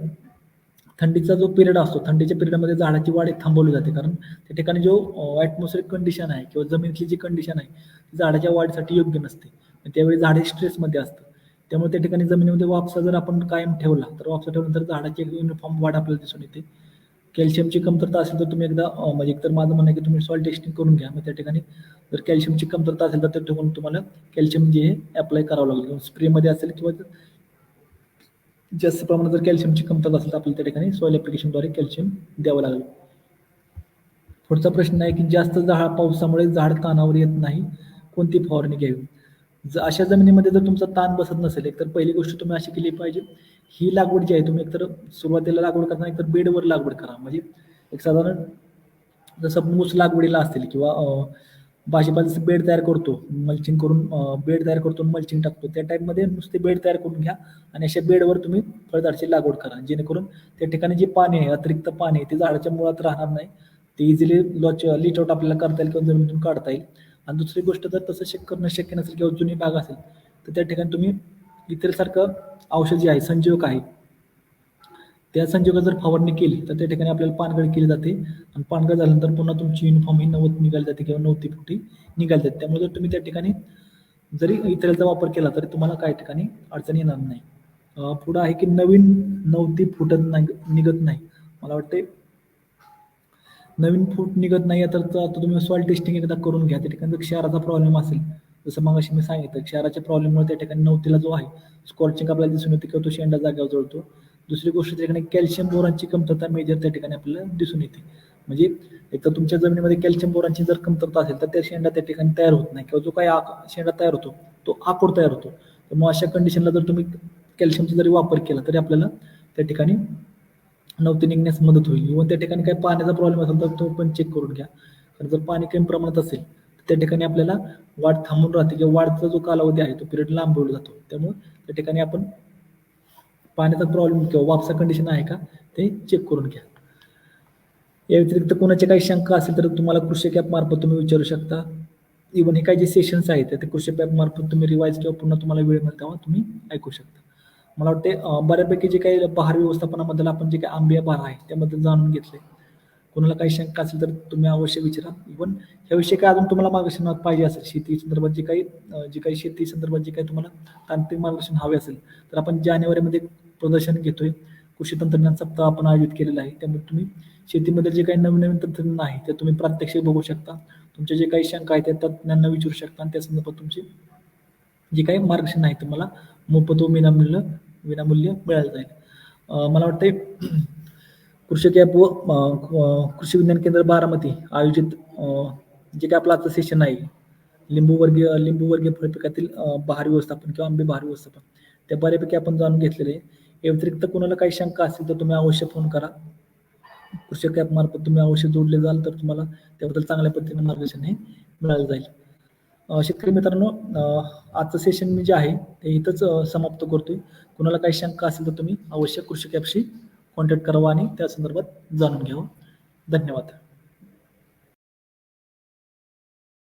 थंडीचा जो पिरियड असतो, थंडीच्या पिरियडमध्ये झाडाची वाढ थांबवली जाते. कारण त्या ठिकाणी जो ॲटमॉस्फिअरिक कंडिशन आहे किंवा जमिनीतली जी कंडिशन आहे ती झाडाच्या वाढीसाठी योग्य नसते. त्यावेळी झाडे स्ट्रेसमध्ये असतं. त्यामुळे त्या ठिकाणी जमिनीमध्ये वापसा जर आपण कायम ठेवला तर वापसा ठेवल्यानंतर झाडाची एक युनिफॉर्म वाढ आपल्याला दिसून येते. कॅल्शियमची कमतरता असेल तर तुम्ही एकदा म्हणजे एकतर माझं म्हणणं आहे की तुम्ही सॉइल टेस्टिंग करून घ्या. मग त्या ठिकाणी जर कॅल्शियमची कमतरता असेल तर त्या ठिकाणी तुम्हाला कॅल्शियम जे आहे अप्लाय करावं लागेल किंवा स्प्रेमध्ये असेल किंवा जास्त प्रमाणात जर कॅल्शियमची कमतरता असेल तर आपल्याला त्या ठिकाणी सॉइल ॲप्लिकेशनद्वारे कॅल्शियम द्यावं लागेल. पुढचा प्रश्न आहे की जास्त पावसामुळे झाड ताणावर येत नाही, कोणती फवारणी घ्यावी? अशा जमिनीमध्ये जर तुमचा ताण बसत नसेल, एकतर पहिली गोष्ट तुम्ही अशी केली पाहिजे, ही लागवड जी आहे तुम्ही एकतर सुरुवातीला लागवड करताना एकतर बेडवर लागवड करा. म्हणजे एक साधारण जसं ऊस लागवडीला असतील किंवा भाजीपाल्याचं बेड तयार करतो, मल्चिंग करून बेड तयार करतो, मल्चिंग टाकतो, त्या टाईपमध्ये नुसते बेड तयार करून घ्या आणि अशा बेडवर तुम्ही फळझाडाची लागवड करा. जेणेकरून त्या ठिकाणी जे पाणी आहे, अतिरिक्त पाणी आहे ते झाडाच्या मुळात राहणार नाही. ते इझिली लीच आउट आपल्याला करता येईल किंवा जमिनीतून काढता येईल. आणि दुसरी गोष्ट जर तसं करणं शक्य नसेल किंवा जुनी बाग असेल तर त्या ठिकाणी तुम्ही इतरसारखं औषध जे आहे, संजीवक आहे, त्या संजीवक जर फवारणी केली तर त्या ठिकाणी आपल्याला पानगळ केली जाते आणि पानगळ झाल्यानंतर पुन्हा तुमची युनिफॉर्म ही 90 निघाली जाते किंवा 90 फुटी निघाली जाते. त्यामुळे जर तुम्ही त्या ठिकाणी जरी इतरचा वापर केला तरी तुम्हाला काही ठिकाणी अडचण येणार नाही. पुढं आहे की नवीन 90 फुटत निघत नाही. मला वाटते नवीन फूट निघत नाही तर आता तुम्ही सॉइल टेस्टिंग एकदा करून घ्या. त्या ठिकाणी जर क्षाराचा प्रॉब्लेम असेल, जसं मगाशी मी सांगितलं, क्षाराच्या प्रॉब्लेममुळे त्या ठिकाणी 90ला जो आहे स्कॉर्चिंग आपल्याला दिसून येते किंवा तो शेंडा जागेवर जळतो. दुसरी गोष्ट त्या ठिकाणी कॅल्शियम बोरानची कमतरता मेजर त्या ठिकाणी आपल्याला दिसून येते. म्हणजे एक तर तुमच्या जमिनीमध्ये कॅल्शियम बोरानची जर कमतरता असेल तर त्या शेंडा त्या ठिकाणी तयार होत नाही किंवा जो काही शेंडा तयार होतो तो आकोड तयार होतो. तर मग अशा कंडिशनला जर तुम्ही कॅल्शियमचा जरी वापर केला तरी आपल्याला त्या ठिकाणी 90 निघण्यास मदत होईल. इव्हन त्या ठिकाणी काही पाण्याचा प्रॉब्लेम असेल तर तो पण चेक करून घ्या. कारण जर पाणी कमी प्रमाणात असेल तर त्या ठिकाणी आपल्याला वाढ थांबून राहते किंवा वाढचा जो कालावधी आहे तो पिरियड लांबवला जातो. त्यामुळे त्या ठिकाणी आपण पाण्याचा प्रॉब्लेम किंवा वापसा कंडिशन आहे का ते चेक करून घ्या. या व्यतिरिक्त कोणाची काही शंका असेल तर तुम्हाला कृषी ॲप मार्फत तुम्ही विचारू शकता. इव्हन हे काही जे सेशन्स आहेत ते कृषी ॲप मार्फत तुम्ही रिवाइज किंवा पुन्हा तुम्हाला वेळ मिळेल तेव्हा तुम्ही ऐकू शकता. मला वाटते बऱ्यापैकी जे काही बहार व्यवस्थापनाबद्दल आपण जे काही आंबिया बहार आहे त्याबद्दल जाणून घेतले. कोणाला काही शंका असेल तर तुम्ही अवश्य विचारा. इव्हन ह्याविषयी काय अजून तुम्हाला मार्गदर्शन पाहिजे असेल, शेती संदर्भात जे काही शेती संदर्भात जे काही तुम्हाला तांत्रिक मार्गदर्शन हवे असेल तर आपण जानेवारीमध्ये प्रदर्शन घेतोय. कृषी तंत्रज्ञान सप्ताह आपण आयोजित केलेला आहे. त्यामुळे तुम्ही शेतीमध्ये जे काही नवीन तंत्रज्ञान आहे ते तुम्ही प्रात्यक्षिक बघू शकता. तुमचे जे काही शंका आहेत त्या तज्ञांना विचारू शकता आणि त्या संदर्भात तुमचे जे काही मार्गदर्शन आहे तुम्हाला मोफत व विनामूल्य मिळालं जाईल. मला वाटते कृषी ॲप व कृषी विज्ञान केंद्र बारामती आयोजित जे काही आपलं आजचं सेशन आहे, लिंबूवर्गीय फळपिकातील बहार व्यवस्थापन किंवा आंबे बहार व्यवस्थापन, त्या बऱ्यापैकी आपण जाणून घेतलेले आहे. या व्यतिरिक्त कोणाला काही शंका असतील तर तुम्ही अवश्य फोन करा. कृषी ॲप मार्फत तुम्ही अवश्य जोडले जाल तर तुम्हाला त्याबद्दल चांगल्या पद्धतीने मार्गदर्शन हे मिळालं जाईल. शेतकरी मित्रांनो, आजचं सेशन मी जे आहे ते इथंच समाप्त करतोय. कुणाला काही शंका असेल तर तुम्ही अवश्य कृषी ॲपशी कॉन्टॅक्ट करावा आणि त्या संदर्भात जाणून घ्यावं. धन्यवाद.